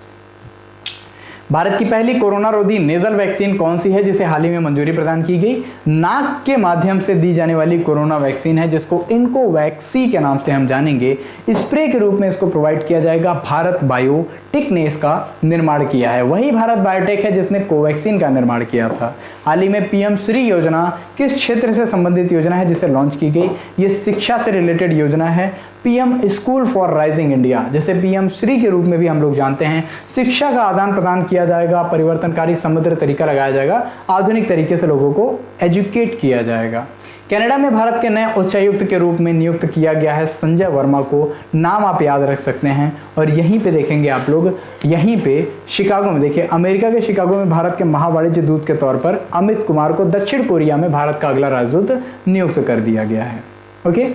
भारत की पहली कोरोना रोधी नेजल वैक्सीन कौन सी है जिसे हाल ही में मंजूरी प्रदान की गई? नाक के माध्यम से दी जाने वाली कोरोना वैक्सीन है, जिसको इनकोवैक्सी के नाम से हम जानेंगे। स्प्रे के रूप में इसको प्रोवाइड किया जाएगा। भारत बायोटेक ने इसका निर्माण किया है। वही भारत बायोटेक है जिसने कोवैक्सीन का निर्माण किया था। हाल ही में पीएम श्री योजना किस क्षेत्र से संबंधित योजना है जिसे लॉन्च की गई? ये शिक्षा से रिलेटेड योजना है। PM school for rising India, जिसे पीएम श्री के रूप में भी हम लोग जानते हैं। शिक्षा का आदान प्रदान किया जाएगा, परिवर्तनकारी समग्र तरीका लगाया जाएगा, आधुनिक तरीके से लोगों को एजुकेट किया जाएगा। कनाडा में भारत के नए उच्चायुक्त के रूप में नियुक्त किया गया है संजय वर्मा को, नाम आप याद रख सकते हैं। और यहीं पे देखेंगे आप लोग, यहीं पे शिकागो में देखिए, अमेरिका के शिकागो में भारत के महावाणिज्य दूत के तौर पर अमित कुमार को दक्षिण कोरिया में भारत का अगला राजदूत नियुक्त कर दिया गया है। ओके,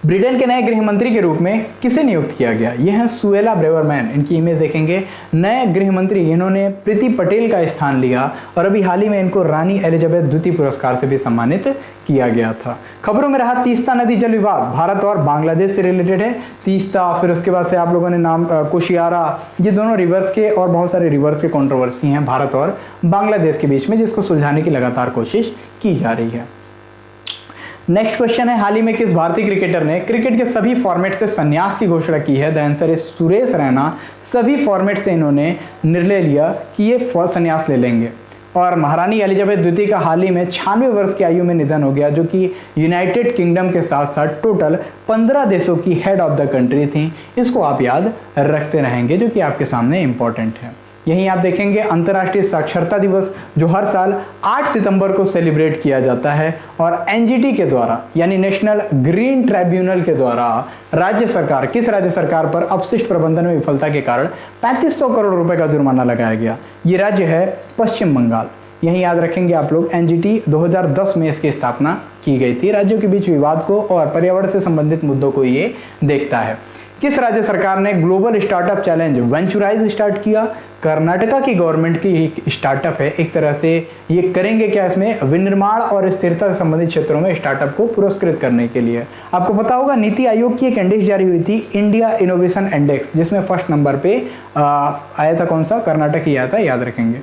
ब्रिटेन के नए गृह मंत्री के रूप में किसे नियुक्त किया गया? यह है सुएला ब्रेवरमैन। इनकी इमेज देखेंगे। नए गृह मंत्री इन्होंने प्रीति पटेल का स्थान लिया और अभी हाल ही में इनको रानी एलिजाबेथ द्वितीय पुरस्कार से भी सम्मानित किया गया था। खबरों में रहा तीस्ता नदी जल विवाद, भारत और बांग्लादेश से रिलेटेड है। तीस्ता, फिर उसके बाद से आप लोगों ने नाम कुशियारा, ये दोनों रिवर्स के और बहुत सारे रिवर्स के कंट्रोवर्सी हैं भारत और बांग्लादेश के बीच में, जिसको सुलझाने की लगातार कोशिश की जा रही है। नेक्स्ट क्वेश्चन है, हाल ही में किस भारतीय क्रिकेटर ने क्रिकेट के सभी फॉर्मेट से संन्यास की घोषणा की है? The answer is Suresh Raina. सभी फॉर्मेट से इन्होंने निर्णय लिया कि ये संन्यास ले लेंगे। और महारानी एलिजाबेथ द्वितीय का हाल ही में 96 वर्ष की आयु में निधन हो गया, जो कि यूनाइटेड किंगडम के साथ साथ टोटल 15 देशों की हेड ऑफ द कंट्री थी। इसको आप याद रखते रहेंगे, जो कि आपके सामने इंपॉर्टेंट है। यहीं आप देखेंगे अंतर्राष्ट्रीय साक्षरता दिवस जो हर साल 8 सितंबर को सेलिब्रेट किया जाता है, और एनजीटी के द्वारा यानी नेशनल ग्रीन ट्राइब्यूनल के द्वारा राज्य सरकार, किस राज्य सरकार पर अपशिष्ट प्रबंधन में विफलता के कारण 3500 करोड़ रुपए का जुर्माना लगाया गया। ये राज्य है पश्चिम बंगाल। यही याद रखेंगे आप लोग, एनजीटी 2010 में इसकी स्थापना की गई थी। राज्यों के बीच विवाद को और पर्यावरण से संबंधित मुद्दों को ये देखता है। किस राज्य सरकार ने ग्लोबल स्टार्टअप चैलेंज वेंचुराइज स्टार्ट किया? कर्नाटका की गवर्नमेंट की एक स्टार्टअप है। एक तरह से ये करेंगे क्या, इसमें विनिर्माण और स्थिरता से संबंधित क्षेत्रों में स्टार्टअप को पुरस्कृत करने के लिए। आपको पता होगा नीति आयोग की एक इंडेक्स जारी हुई थी, इंडिया इनोवेशन इंडेक्स, जिसमें फर्स्ट नंबर पे आया था कौन सा? कर्नाटक ही आया था, याद रखेंगे।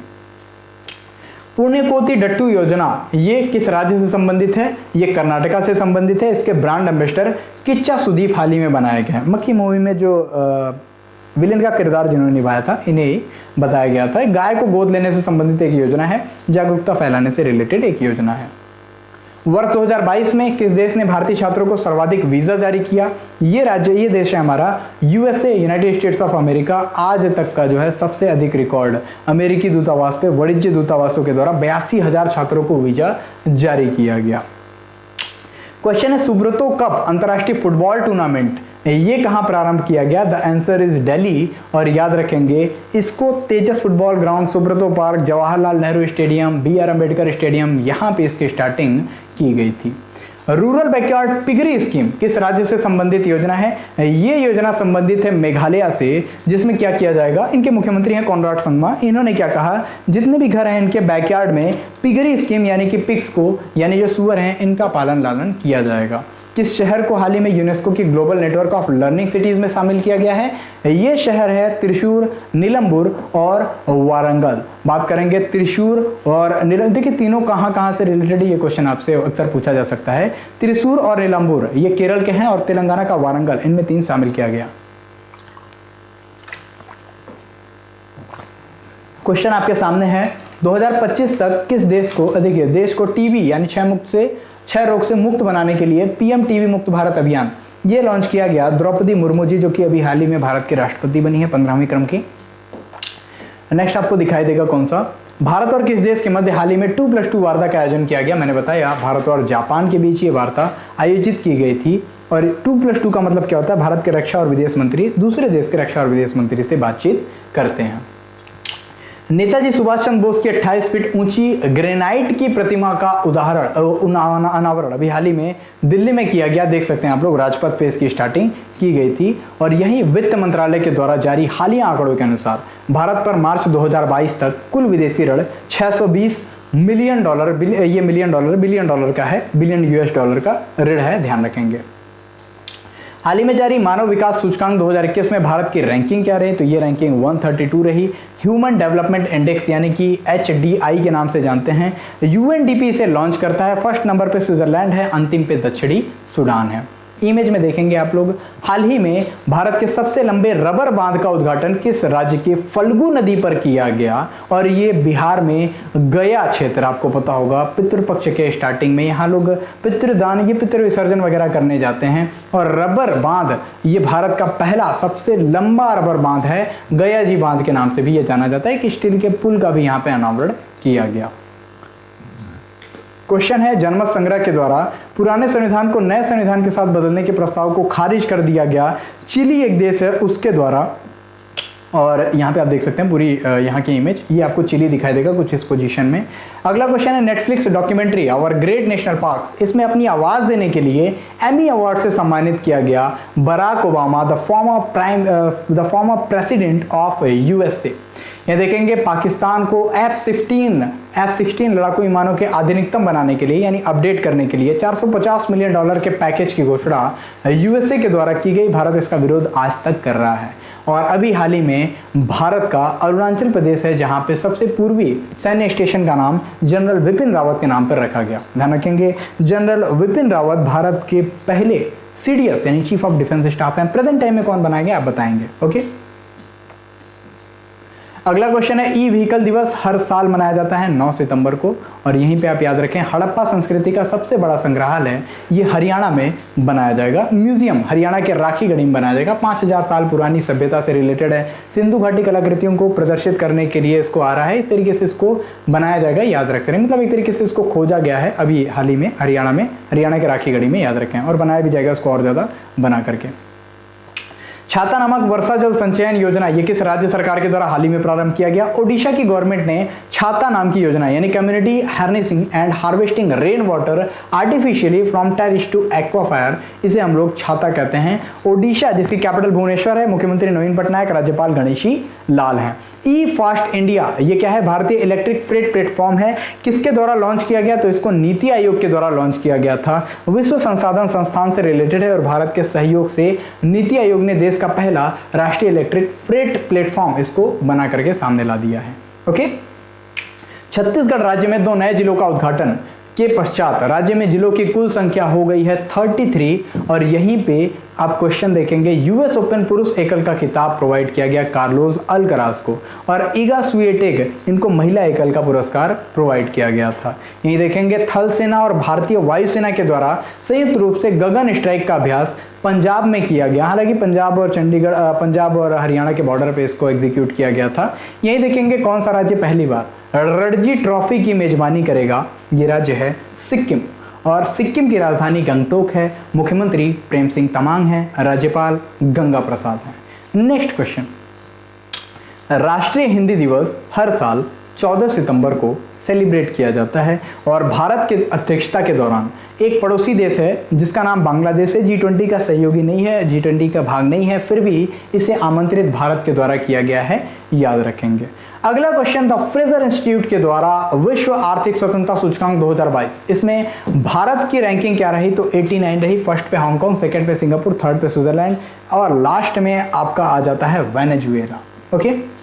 पुण्यकोटि डट्टू योजना ये किस राज्य से संबंधित है? ये कर्नाटका से संबंधित है। इसके ब्रांड एम्बेसडर किच्चा सुदीप हाल ही में बनाए गए हैं। मक्खी मूवी में जो विलेन का किरदार जिन्होंने निभाया था, इन्हें ही बताया गया था। गाय को गोद लेने से संबंधित एक योजना है, जागरूकता फैलाने से रिलेटेड एक योजना है। वर्ष 2022 में किस देश ने भारतीय छात्रों को सर्वाधिक वीजा जारी किया? ये देश है हमारा USA, United states of America. आज तक का जो है सबसे अधिक रिकॉर्ड अमेरिकी दूतावास पे, वाणिज्य दूतावासों के द्वारा 82,000 छात्रों को वीजा जारी किया गया। क्वेश्चन है, सुब्रतो कप अंतर्राष्ट्रीय फुटबॉल टूर्नामेंट ये कहां प्रारंभ किया गया? The answer is Delhi. और याद रखेंगे इसको Tejas football ground, Subroto park, Jawaharlal Nehru stadium, BR Ambedkar stadium, यहां पे इसकी स्टार्टिंग की गई थी। रूरल बैकयार्ड पिगरी स्कीम किस राज्य से संबंधित योजना है? ये योजना संबंधित है मेघालय से, जिसमें क्या किया जाएगा? इनके मुख्यमंत्री हैं कॉनराड संगमा। इन्होंने क्या कहा, जितने भी घर हैं इनके बैकयार्ड में पिगरी स्कीम यानी कि पिग्स को, यानी जो सुअर हैं, इनका पालन लालन किया जाएगा। किस शहर को हाल ही में यूनेस्को की global network of learning cities में शामिल किया गया है? ये शहर है त्रिशूर, नीलंबुर और वारंगल। बात करेंगे त्रिशूर और नीलंबुर। देखिए तीनों कहां से रिलेटेड, ये क्वेश्चन आपसे अक्सर पूछा जा सकता है। त्रिशूर और नीलंबुर ये केरल के हैं, और तेलंगाना का वारंगल, इनमें 3 शामिल किया गया। क्वेश्चन आपके सामने है, 2025 तक किस देश को, देखिए देश को टीबी यानी क्षय रोग से मुक्त बनाने के लिए PM टीबी मुक्त भारत अभियान ये लॉन्च किया गया। द्रौपदी मुर्मू जी जो कि अभी हाल ही में भारत के राष्ट्रपति बनी है 15वीं क्रम की। नेक्स्ट आपको दिखाई देगा कौन सा, भारत और किस देश के मध्य हाल ही में 2+2 वार्ता का आयोजन किया गया? मैंने बताया भारत और जापान के बीच ये वार्ता आयोजित की गई थी। और 2+2 का मतलब क्या होता है? भारत के रक्षा और विदेश मंत्री दूसरे देश के रक्षा और विदेश मंत्री से बातचीत करते हैं। नेताजी सुभाष चंद्र बोस की 28 फीट ऊंची ग्रेनाइट की प्रतिमा का अनावरण अभी हाल ही में दिल्ली में किया गया। देख सकते हैं आप लोग, राजपथ पे इसकी स्टार्टिंग की गई थी। और यही वित्त मंत्रालय के द्वारा जारी हालिया आंकड़ों के अनुसार भारत पर मार्च 2022 तक कुल विदेशी ऋण $620 मिलियन, ये बिलियन डॉलर का है, बिलियन US का ऋण है, ध्यान रखेंगे। हाल ही में जारी मानव विकास सूचकांक 2021 में भारत की रैंकिंग क्या रही? तो ये रैंकिंग 132 रही। ह्यूमन डेवलपमेंट इंडेक्स यानी कि HDI के नाम से जानते हैं, UNDP इसे लॉन्च करता है। फर्स्ट नंबर पे स्विट्जरलैंड है, अंतिम पे दक्षिणी सूडान है। इमेज में देखेंगे आप लोग, हाल ही में भारत के सबसे लंबे रबर बांध का उद्घाटन किस राज्य के फल्गु नदी पर किया गया? और ये बिहार में गया क्षेत्र, आपको पता होगा पितृपक्ष के स्टार्टिंग में यहाँ लोग पितृदान, ये पितृ विसर्जन वगैरह करने जाते हैं। और रबर बांध ये भारत का पहला सबसे लंबा रबर बांध है, गया जी बांध के नाम से भी ये जाना जाता है। कि स्टील के पुल का भी यहाँ पे अनावरण किया गया। क्वेश्चन है, जनमत संग्रह के द्वारा पुराने संविधान को नए संविधान के साथ बदलने के प्रस्ताव को खारिज कर दिया गया। चिली एक देश है उसके द्वारा, और यहाँ पे आप देख सकते हैं पूरी यहाँ की इमेज, ये आपको चिली दिखाई देगा कुछ इस पोजीशन में। अगला क्वेश्चन है, Netflix documentary our great national parks, इसमें अपनी आवाज देने के लिए एमी अवार्ड से सम्मानित किया गया Barack Obama, the former president of USA। ये देखेंगे पाकिस्तान को F-16 लड़ाकू विमानों के आधुनिकतम बनाने के लिए यानी अपडेट करने के लिए $450 मिलियन के पैकेज की घोषणा USA के द्वारा की गई। भारत इसका विरोध आज तक कर रहा है। और अभी हाल ही में भारत का अरुणाचल प्रदेश है जहां पे सबसे पूर्वी सैन्य स्टेशन का नाम जनरल विपिन रावत के नाम पर रखा गया। ध्यान रखेंगे, जनरल विपिन रावत भारत के पहले CDS यानी चीफ ऑफ डिफेंस स्टाफ हैं। प्रेजेंट टाइम में कौन बनाएंगे आप बताएंगे, ओके। अगला क्वेश्चन है ई व्हीकल दिवस हर साल मनाया जाता है 9 सितंबर को, और यहीं पे आप याद रखें हड़प्पा संस्कृति का सबसे बड़ा संग्रहालय ये हरियाणा में बनाया जाएगा। म्यूजियम हरियाणा के राखीगढ़ी में बनाया जाएगा, 5000 साल पुरानी सभ्यता से रिलेटेड है। सिंधु घाटी कलाकृतियों को प्रदर्शित करने के लिए इसको आ रहा है, इस तरीके से इसको बनाया जाएगा, याद रख करें। मतलब एक तरीके से इसको खोजा गया है अभी हाल ही में हरियाणा के राखीगढ़ी में, याद रखें, और बनाया भी जाएगा इसको और ज़्यादा बना करके। छाता नामक वर्षा जल संचयन योजना ये किस राज्य सरकार के द्वारा हाल ही में प्रारंभ किया गया? ओडिशा की गवर्नमेंट ने छाता नाम की योजना यानी community harnessing and harvesting rain water artificially from terrace to aquifer, इसे हम लोग छाता कहते हैं। ओडिशा जिसकी कैपिटल भुवनेश्वर है, मुख्यमंत्री नवीन पटनायक, राज्यपाल गणेशी लाल हैं। ई फास्ट इंडिया ये क्या है? भारतीय इलेक्ट्रिक फ्रेट प्लेटफॉर्म है। किसके द्वारा लॉन्च किया गया? तो इसको नीति आयोग के द्वारा लॉन्च किया गया था। विश्व संसाधन संस्थान से रिलेटेड है और भारत के सहयोग से नीति आयोग ने देश का पहला राष्ट्रीय इलेक्ट्रिक फ्रेट प्लेटफॉर्म इसको बना करके सामने ला दिया है। ओके, छत्तीसगढ़ राज्य में 2 नए जिलों का उद्घाटन के पश्चात राज्य में जिलों की कुल संख्या हो गई है 33, और यहीं पे आप क्वेश्चन देखेंगे यूएस ओपन पुरुष एकल का खिताब प्रोवाइड किया गया कार्लोस अल्कराज को, और ईगा स्वीटेक इनको महिला एकल का पुरस्कार प्रोवाइड किया गया था। यहीं देखेंगे थल सेना और भारतीय वायुसेना के द्वारा संयुक्त रूप से गगन स्ट्राइक का अभ्यास पंजाब में किया गया। हालांकि पंजाब और हरियाणा के बॉर्डर पे इसको एग्जीक्यूट किया गया था। यहीं देखेंगे कौन सा राज्य पहली बार रणजी ट्रॉफी की मेजबानी करेगा? ये राज्य है सिक्किम, और सिक्किम की राजधानी गंगटोक है। मुख्यमंत्री प्रेम सिंह तमांग हैं, राज्यपाल गंगा प्रसाद हैं। नेक्स्ट क्वेश्चन, राष्ट्रीय हिंदी दिवस हर साल 14 सितंबर को सेलिब्रेट किया जाता है, और भारत की अध्यक्षता के दौरान एक पड़ोसी देश है जिसका नाम बांग्लादेश है, G20 का सहयोगी नहीं है, G20 का भाग नहीं है, फिर भी इसे आमंत्रित भारत के द्वारा किया गया है, याद रखेंगे। अगला क्वेश्चन, द फ्रेजर इंस्टीट्यूट के द्वारा विश्व आर्थिक स्वतंत्रता सूचकांक 2022, इसमें भारत की रैंकिंग क्या रही? तो 89 रही। फर्स्ट पे हांगकांग, सेकंड पे सिंगापुर, थर्ड पे स्विट्जरलैंड, और लास्ट में आपका आ जाता है वेनेजुएला। ओके,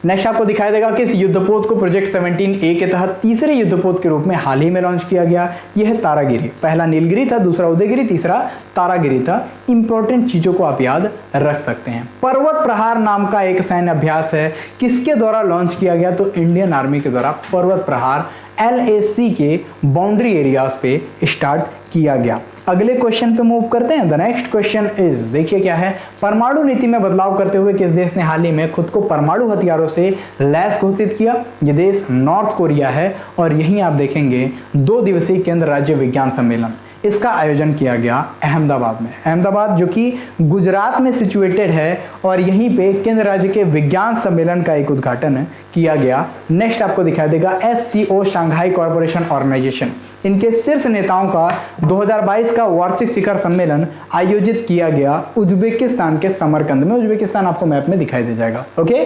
नेक्स्ट आपको दिखाई देगा किस युद्धपोत को प्रोजेक्ट 17A के तहत तीसरे युद्धपोत के रूप में हाल ही में लॉन्च किया गया? यह है तारागिरी। पहला नीलगिरी था, दूसरा उदयगिरी, तीसरा तारागिरी था। इंपॉर्टेंट चीजों को आप याद रख सकते हैं। पर्वत प्रहार नाम का एक सैन्य अभ्यास है, किसके द्वारा लॉन्च किया गया? तो इंडियन आर्मी के द्वारा पर्वत प्रहार LAC के बाउंड्री एरियाज पे स्टार्ट किया गया। अगले क्वेश्चन पे मूव करते हैं। द नेक्स्ट क्वेश्चन इज, देखिए क्या है, परमाणु नीति में बदलाव करते हुए किस देश ने हाल ही में खुद को परमाणु हथियारों से लैस घोषित किया? ये देश नॉर्थ कोरिया है, और यहीं आप देखेंगे 2 दिवसीय केंद्र राज्य विज्ञान सम्मेलन इसका आयोजन किया गया अहमदाबाद में। अहमदाबाद जो कि गुजरात में सिचुएटेड है, और यहीं पे केंद्र राज्य के विज्ञान सम्मेलन का एक उद्घाटन किया गया। नेक्स्ट आपको दिखाई देगा SCO शांघाई कॉर्पोरेशन ऑर्गेनाइजेशन, इनके शीर्ष नेताओं का 2022 का वार्षिक शिखर सम्मेलन आयोजित किया गया उज्बेकिस्तान के समरकंद में। उज्बेकिस्तान आपको मैप में दिखाई दे जाएगा। ओके,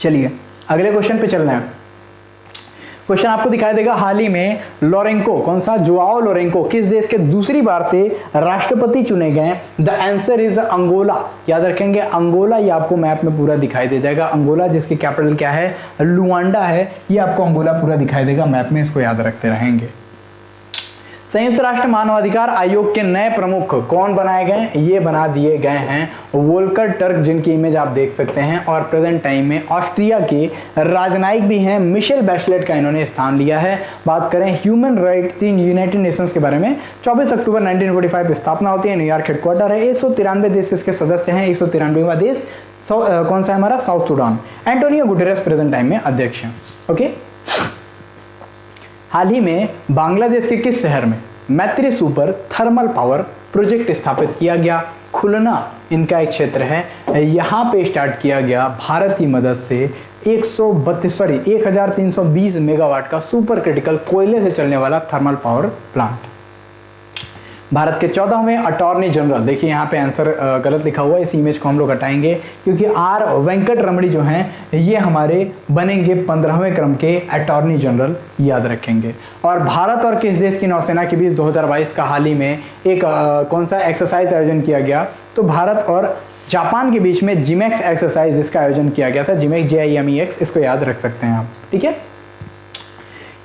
चलिए अगले क्वेश्चन पे चलना है। क्वेश्चन आपको दिखाई देगा हाल ही में लोरेंको, कौन सा? जोआओ लोरेंको किस देश के दूसरी बार से राष्ट्रपति चुने गए? The answer is Angola. याद रखेंगे अंगोला, ये आपको मैप में पूरा दिखाई दे जाएगा। अंगोला जिसकी कैपिटल क्या है? लुआंडा है। ये आपको अंगोला पूरा दिखाई देगा मैप में, इसको याद रखते रहेंगे। संयुक्त राष्ट्र मानवाधिकार आयोग के नए प्रमुख कौन बनाए गए? ये बना दिए गए हैं वोल्कर टर्क, जिनकी इमेज आप देख सकते हैं, और प्रेजेंट टाइम में ऑस्ट्रिया के राजनयिक भी हैं। मिशेल बैचलेट का इन्होंने स्थान लिया है। बात करें ह्यूमन राइट यूनाइटेड नेशंस के बारे में, 24 अक्टूबर 1945 स्थापना होती है, न्यूयॉर्क हेडक्वार्टर है। 193 देश इसके सदस्य हैं। 193वां देश कौन सा है हमारा? South Sudan. Antonio Guterres present time में अध्यक्ष हैं। ओके, हाल ही में बांग्लादेश के किस शहर में मैत्री सुपर थर्मल पावर प्रोजेक्ट स्थापित किया गया? खुलना इनका एक क्षेत्र है, यहाँ पे स्टार्ट किया गया भारत की मदद से 1320 मेगावाट का सुपर क्रिटिकल कोयले से चलने वाला थर्मल पावर प्लांट। भारत के 14वें अटॉर्नी जनरल, देखिए यहाँ पे आंसर गलत लिखा हुआ है, इस इमेज को हम लोग हटाएंगे क्योंकि R वेंकट रमणी जो हैं ये हमारे बनेंगे 15वें क्रम के अटॉर्नी जनरल, याद रखेंगे। और भारत और किस देश की नौसेना के बीच 2022 का हाल ही में एक कौन सा एक्सरसाइज आयोजन किया गया? तो भारत और जापान के बीच में जिमेक्स एक्सरसाइज इसका आयोजन किया गया था। जिमेक्स JIMEX, इसको याद रख सकते हैं आप, ठीक है।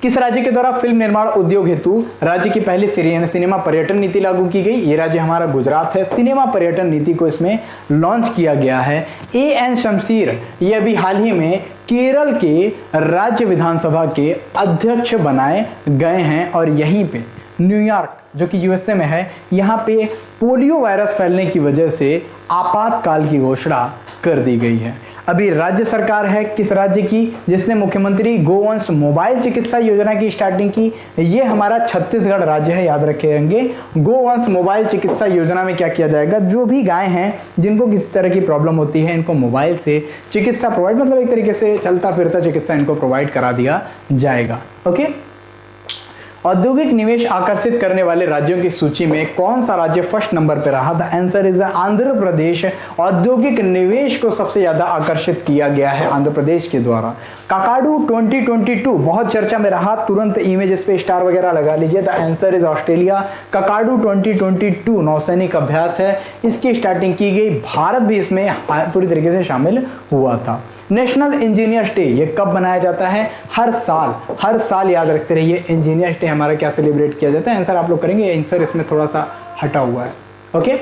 किस राज्य के द्वारा फिल्म निर्माण उद्योग हेतु राज्य की पहली सिनेमा पर्यटन नीति लागू की गई? ये राज्य हमारा गुजरात है। सिनेमा पर्यटन नीति को इसमें लॉन्च किया गया है। एएन शमशीर ये अभी हाल ही में केरल के राज्य विधानसभा के अध्यक्ष बनाए गए हैं और यहीं पे न्यूयॉर्क जो कि यूएसए में है, यहाँ पे पोलियो वायरस फैलने की वजह से आपातकाल की घोषणा कर दी गई है। अभी राज्य सरकार है किस राज्य की, जिसने मुख्यमंत्री गोवंश मोबाइल चिकित्सा योजना की स्टार्टिंग की? ये हमारा छत्तीसगढ़ राज्य है, याद रखेंगे। गोवंश मोबाइल चिकित्सा योजना में क्या किया जाएगा, जो भी गाय हैं जिनको किसी तरह की प्रॉब्लम होती है इनको मोबाइल से चिकित्सा प्रोवाइड, मतलब एक तरीके से चलता फिरता चिकित्सा इनको प्रोवाइड करा दिया जाएगा। ओके, औद्योगिक निवेश आकर्षित करने वाले राज्यों की सूची में कौन सा राज्य फर्स्ट नंबर पर रहा? The answer is Andhra Pradesh. औद्योगिक निवेश को सबसे ज्यादा आकर्षित किया गया है आंध्र प्रदेश के द्वारा। काकाडू 2022 बहुत चर्चा में रहा, तुरंत इमेज पे स्टार वगैरह लगा लीजिए। The answer is Australia. Kakadu 2022 नौसैनिक अभ्यास है, इसकी स्टार्टिंग की गई, भारत भी इसमें पूरी तरीके से शामिल हुआ था। नेशनल इंजीनियर्स डे ये कब मनाया जाता है? हर साल याद रखते रहिए। इंजीनियर्स डे हमारा क्या सेलिब्रेट किया जाता है? आंसर आप लोग करेंगे, आंसर इसमें थोड़ा सा हटा हुआ है। ओके,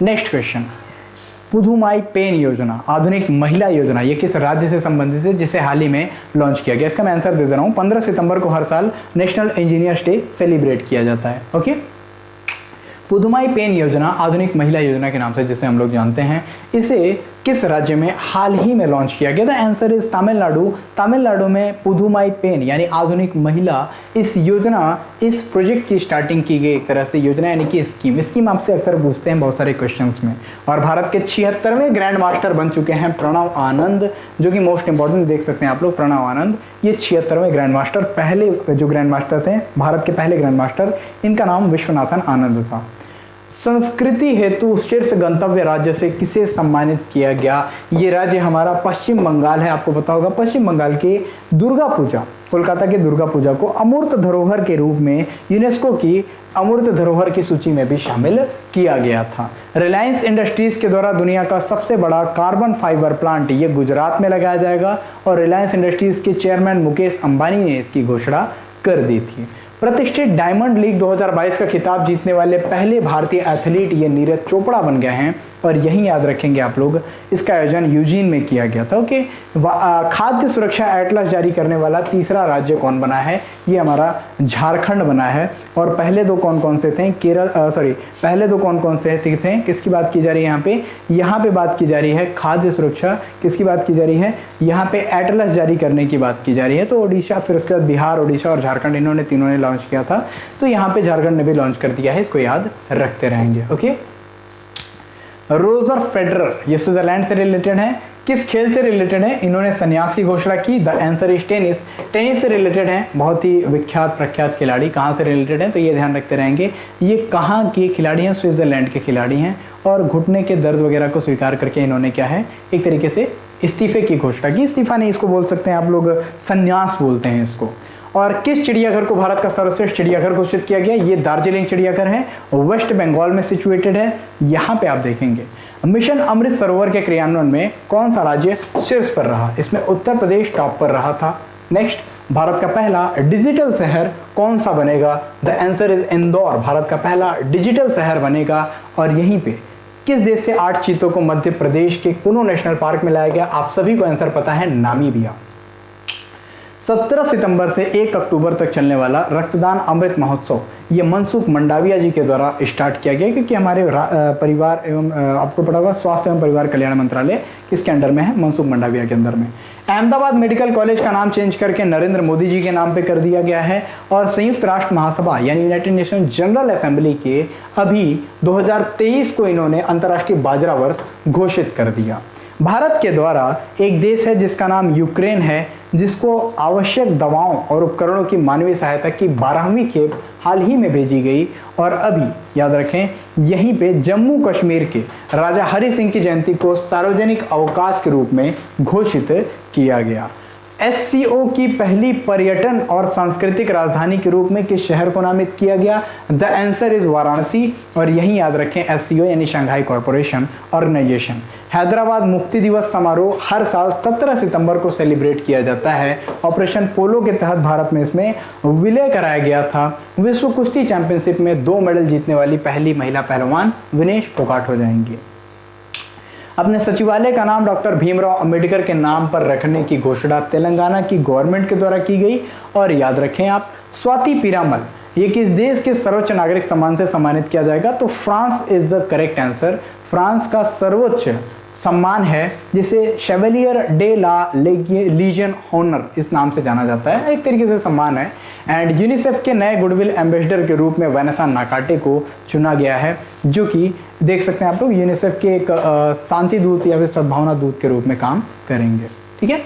नेक्स्ट क्वेश्चन, पुधुमाई पेन योजना आधुनिक महिला योजना ये किस राज्य से संबंधित है जिसे हाल ही में लॉन्च किया गया? इसका मैं आंसर दे दे रहा हूँ। 15 सितंबर को हर साल नेशनल इंजीनियर्स डे सेलिब्रेट किया जाता है। ओके, पुधुमाई पेन योजना आधुनिक महिला योजना के नाम से जिसे हम लोग जानते हैं, इसे किस राज्य में हाल ही में लॉन्च किया गया? The answer is Tamil Nadu. Tamil Nadu में पुधुमाई पेन यानी आधुनिक महिला इस योजना, इस प्रोजेक्ट की स्टार्टिंग की गई एक तरह से योजना यानी कि स्कीम आपसे अक्सर पूछते हैं बहुत सारे क्वेश्चंस में। और भारत के 76वें ग्रैंड मास्टर बन चुके हैं प्रणव आनंद, जो कि मोस्ट इंपॉर्टेंट देख सकते हैं आप लोग। प्रणव आनंद ये 76वें ग्रैंड मास्टर, पहले जो ग्रैंड मास्टर थे भारत के पहले ग्रैंड मास्टर, इनका नाम विश्वनाथन आनंद था। संस्कृति हेतु शीर्ष गंतव्य राज्य से किसे सम्मानित किया गया? ये राज्य हमारा पश्चिम बंगाल है। आपको पता होगा पश्चिम बंगाल के दुर्गा पूजा, कोलकाता के दुर्गा पूजा को अमूर्त धरोहर के रूप में यूनेस्को की अमूर्त धरोहर की सूची में भी शामिल किया गया था। रिलायंस इंडस्ट्रीज के द्वारा दुनिया का सबसे बड़ा कार्बन फाइबर प्लांट ये गुजरात में लगाया जाएगा और रिलायंस इंडस्ट्रीज के चेयरमैन मुकेश अंबानी ने इसकी घोषणा कर दी थी। प्रतिष्ठित डायमंड लीग 2022 का खिताब जीतने वाले पहले भारतीय एथलीट ये नीरज चोपड़ा बन गए हैं और यही याद रखेंगे आप लोग, इसका आयोजन यूजीन में किया गया था। ओके, खाद्य सुरक्षा एटलस जारी करने वाला तीसरा राज्य कौन बना है? ये हमारा झारखंड बना है। और पहले दो कौन कौन से थे? पहले दो कौन कौन से थे? किसकी बात की जा रही है यहाँ पे बात की जा रही है खाद्य सुरक्षा। किसकी बात की जा रही है? यहाँ पे एटलस जारी करने की बात की जा रही है। तो ओडिशा, फिर उसके बाद बिहार, ओडिशा और झारखंड, इन्होंने तीनों ने लॉन्च किया था। तो यहाँ पे झारखंड ने भी लॉन्च कर दिया है, इसको याद रखते रहेंगे। ओके, रोजर फेडरर ये स्विट्जरलैंड से रिलेटेड है। किस खेल से रिलेटेड है? इन्होंने संन्यास की घोषणा की। The answer is tennis. Tennis से रिलेटेड है, बहुत ही विख्यात प्रख्यात खिलाड़ी। कहाँ से रिलेटेड है? तो ये ध्यान रखते रहेंगे, ये कहाँ के खिलाड़ी हैं? स्विट्जरलैंड के खिलाड़ी हैं। और घुटने के दर्द वगैरह को स्वीकार करके इन्होंने क्या है, एक तरीके से इस्तीफे की घोषणा की। इस्तीफा नहीं इसको बोल सकते हैं आप लोग, संन्यास बोलते हैं इसको। और किस चिड़ियाघर को भारत का सर्वश्रेष्ठ चिड़ियाघर घोषित किया गया? ये दार्जिलिंग चिड़ियाघर है, वेस्ट बंगाल में सिचुएटेड है। यहाँ पे आप देखेंगे मिशन अमृत सरोवर के क्रियान्वयन में कौन सा राज्य शीर्ष पर रहा? इसमें उत्तर प्रदेश टॉप पर रहा था। नेक्स्ट, भारत का पहला डिजिटल शहर कौन सा बनेगा? The answer is Indore. Bharat का पहला डिजिटल शहर बनेगा। और यहीं पे किस देश से 8 चीतों को मध्य प्रदेश के कुनो नेशनल पार्क में लाया गया? आप सभी को आंसर पता है, नामीबिया। 17 सितंबर से 1 अक्टूबर तक चलने वाला रक्तदान अमृत महोत्सव ये मनसुख मंडाविया जी के द्वारा स्टार्ट किया गया, क्योंकि हमारे परिवार एवं आपको पता होगा स्वास्थ्य एवं परिवार कल्याण मंत्रालय किसके अंडर में है? मनसुख मंडाविया के अंदर में। अहमदाबाद मेडिकल कॉलेज का नाम चेंज करके नरेंद्र मोदी जी के नाम पे कर दिया गया है। और संयुक्त राष्ट्र महासभा यानी यूनाइटेड नेशन जनरल असेंबली के अभी 2023 को इन्होंने अंतर्राष्ट्रीय बाजरा वर्ष घोषित कर दिया। भारत के द्वारा एक देश है जिसका नाम यूक्रेन है, जिसको आवश्यक दवाओं और उपकरणों की मानवीय सहायता की 12वीं खेप हाल ही में भेजी गई। और अभी याद रखें, यहीं पे जम्मू कश्मीर के राजा हरि सिंह की जयंती को सार्वजनिक अवकाश के रूप में घोषित किया गया। एससीओ की पहली पर्यटन और सांस्कृतिक राजधानी के रूप में किस शहर को नामित किया गया? The answer is Varanasi. और यही याद रखें, एससीओ यानी शंघाई कॉरपोरेशन ऑर्गेनाइजेशन। हैदराबाद मुक्ति दिवस समारोह हर साल 17 सितंबर को सेलिब्रेट किया जाता है। ऑपरेशन पोलो के तहत भारत में इसमें विलय कराया गया था। विश्व कुश्ती चैंपियनशिप में 2 मेडल जीतने वाली पहली महिला पहलवान विनेश फोगाट हो जाएंगी। अपने सचिवालय का नाम डॉक्टर भीमराव अंबेडकर के नाम पर रखने की घोषणा तेलंगाना की गवर्नमेंट के द्वारा की गई। और याद रखें आप, स्वाति पीरामल ये किस देश के सर्वोच्च नागरिक सम्मान से सम्मानित किया जाएगा? तो France is the correct answer. France का सर्वोच्च सम्मान है जिसे शेवलियर डे ला लीजन ऑनर इस नाम से जाना जाता है, एक तरीके से सम्मान है। एंड यूनिसेफ के नए गुडविल एम्बेसडर के रूप में वैनेसा नाकाटे को चुना गया है, जो कि देख सकते हैं आप लोग यूनिसेफ के एक शांति दूत या फिर सद्भावना दूत के रूप में काम करेंगे। ठीक है,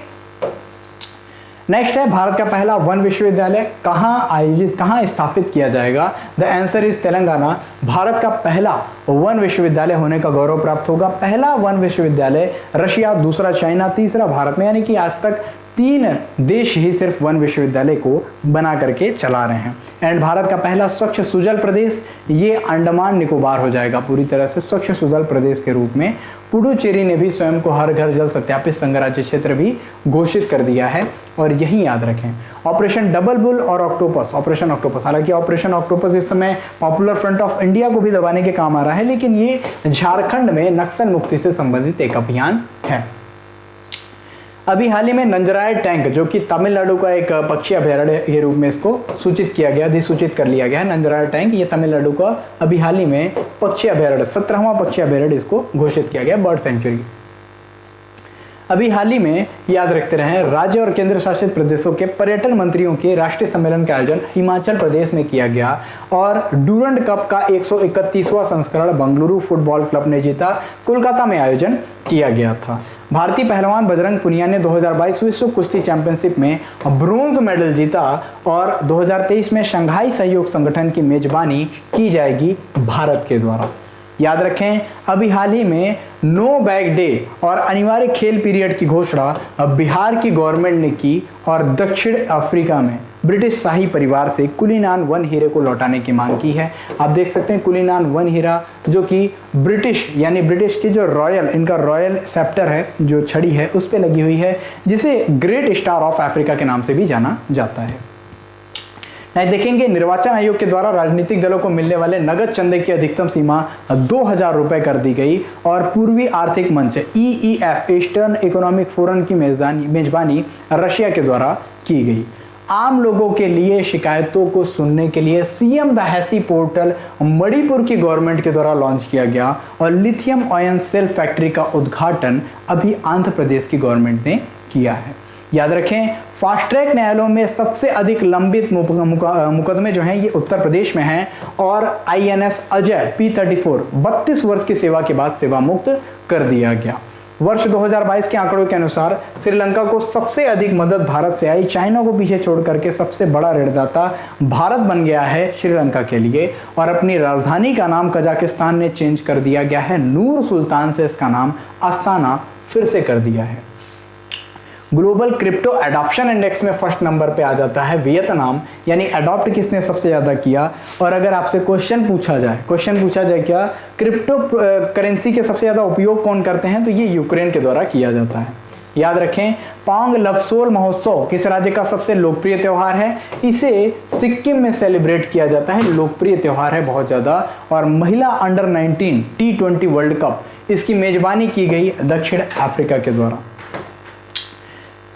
नेक्स्ट है भारत का पहला वन विश्वविद्यालय कहाँ स्थापित किया जाएगा? The answer is Telangana. Bharat का पहला वन विश्वविद्यालय होने का गौरव प्राप्त होगा। पहला वन विश्वविद्यालय रशिया, दूसरा चाइना, तीसरा भारत में, यानी कि आज तक 3 देश ही सिर्फ वन विश्वविद्यालय को बना करके चला रहे हैं। एंड भारत का पहला स्वच्छ सुजल प्रदेश ये अंडमान निकोबार हो जाएगा पूरी तरह से स्वच्छ सुजल प्रदेश के रूप में। पुडुचेरी ने भी स्वयं को हर घर जल सत्यापित संघराज्य क्षेत्र भी घोषित कर दिया है। और यही याद रखें, ऑपरेशन डबल बुल और ऑपरेशन ऑक्टोपस, हालांकि ऑपरेशन ऑक्टोपस इस समय पॉपुलर फ्रंट ऑफ इंडिया को भी दबाने के काम आ रहा है, लेकिन ये झारखंड में नक्सल मुक्ति से संबंधित एक अभियान है। अभी हाल ही में नंजराय टैंक, जो कि तमिलनाडु का एक पक्षी अभयारण्य के रूप में इसको सूचित किया गया, अधिसूचित कर लिया गया है। नंजराय टैंक ये तमिलनाडु का अभी हाल ही में पक्षी अभयारण्य 17वां पक्षी अभयारण्य इसको घोषित किया गया, बर्ड सेंचुरी। अभी हाल ही में याद रखते रहें, राज्य और केंद्र शासित प्रदेशों के पर्यटन मंत्रियों के राष्ट्रीय सम्मेलन का आयोजन हिमाचल प्रदेश में किया गया। और डूरंड कप का 131वां संस्करण बंगलुरु फुटबॉल क्लब ने जीता। कोलकाता में आयोजन किया गया था। भारतीय पहलवान बजरंग पुनिया ने 2022 विश्व कुश्ती चैंपियनशिप में ब्रोंज मेडल जीता। और 2023 में शंघाई सहयोग संगठन की मेजबानी की जाएगी भारत के द्वारा। याद रखें, अभी हाल ही में नो बैग डे और अनिवार्य खेल पीरियड की घोषणा बिहार की गवर्नमेंट ने की। और दक्षिण अफ्रीका में ब्रिटिश शाही परिवार से कुलीनान वन हीरे को लौटाने की मांग की है। आप देख सकते हैं कुलीनान वन हीरा, जो कि ब्रिटिश यानी ब्रिटिश की जो इनका रॉयल सेप्टर है, जो छड़ी है, उस पर लगी हुई है, जिसे ग्रेट स्टार ऑफ अफ्रीका के नाम से भी जाना जाता है। नहीं देखेंगे, निर्वाचन आयोग के द्वारा राजनीतिक दलों को मिलने वाले नगद चंदे की अधिकतम सीमा 2000 रुपए कर दी गई। और पूर्वी आर्थिक मंच EEF ईस्टर्न इकोनॉमिक फोरम की मेजबानी रशिया के द्वारा की गई। आम लोगों के लिए शिकायतों को सुनने के लिए सीएम दहसी पोर्टल मणिपुर की गवर्नमेंट के द्वारा लॉन्च किया गया। और लिथियम आयन सेल फैक्ट्री का उद्घाटन अभी आंध्र प्रदेश की गवर्नमेंट ने किया है। याद रखें, फास्ट ट्रैक न्यायालयों में सबसे अधिक लंबित मुकदमे जो हैं ये उत्तर प्रदेश में हैं। और INS अजय P34 32 वर्ष की सेवा के बाद सेवा मुक्त कर दिया गया। वर्ष 2022 के आंकड़ों के अनुसार श्रीलंका को सबसे अधिक मदद भारत से आई। चाइना को पीछे छोड़ करके सबसे बड़ा ऋणदाता भारत बन गया है श्रीलंका के लिए। और अपनी राजधानी का नाम कजाकिस्तान ने चेंज कर दिया गया है, नूर सुल्तान से इसका नाम अस्ताना फिर से कर दिया है। ग्लोबल क्रिप्टो एडॉप्शन इंडेक्स में फर्स्ट नंबर पे आ जाता है वियतनाम, यानी अडॉप्ट किसने सबसे ज़्यादा किया। और अगर आपसे क्वेश्चन पूछा जाए क्या क्रिप्टो करेंसी के सबसे ज़्यादा उपयोग कौन करते हैं, तो ये यूक्रेन के द्वारा किया जाता है। याद रखें, पांग लपसोल महोत्सव किस राज्य का सबसे लोकप्रिय त्यौहार है? इसे सिक्किम में सेलिब्रेट किया जाता है, लोकप्रिय त्यौहार है बहुत ज़्यादा। और महिला अंडर 19 T20 वर्ल्ड कप इसकी मेजबानी की गई दक्षिण अफ्रीका के द्वारा।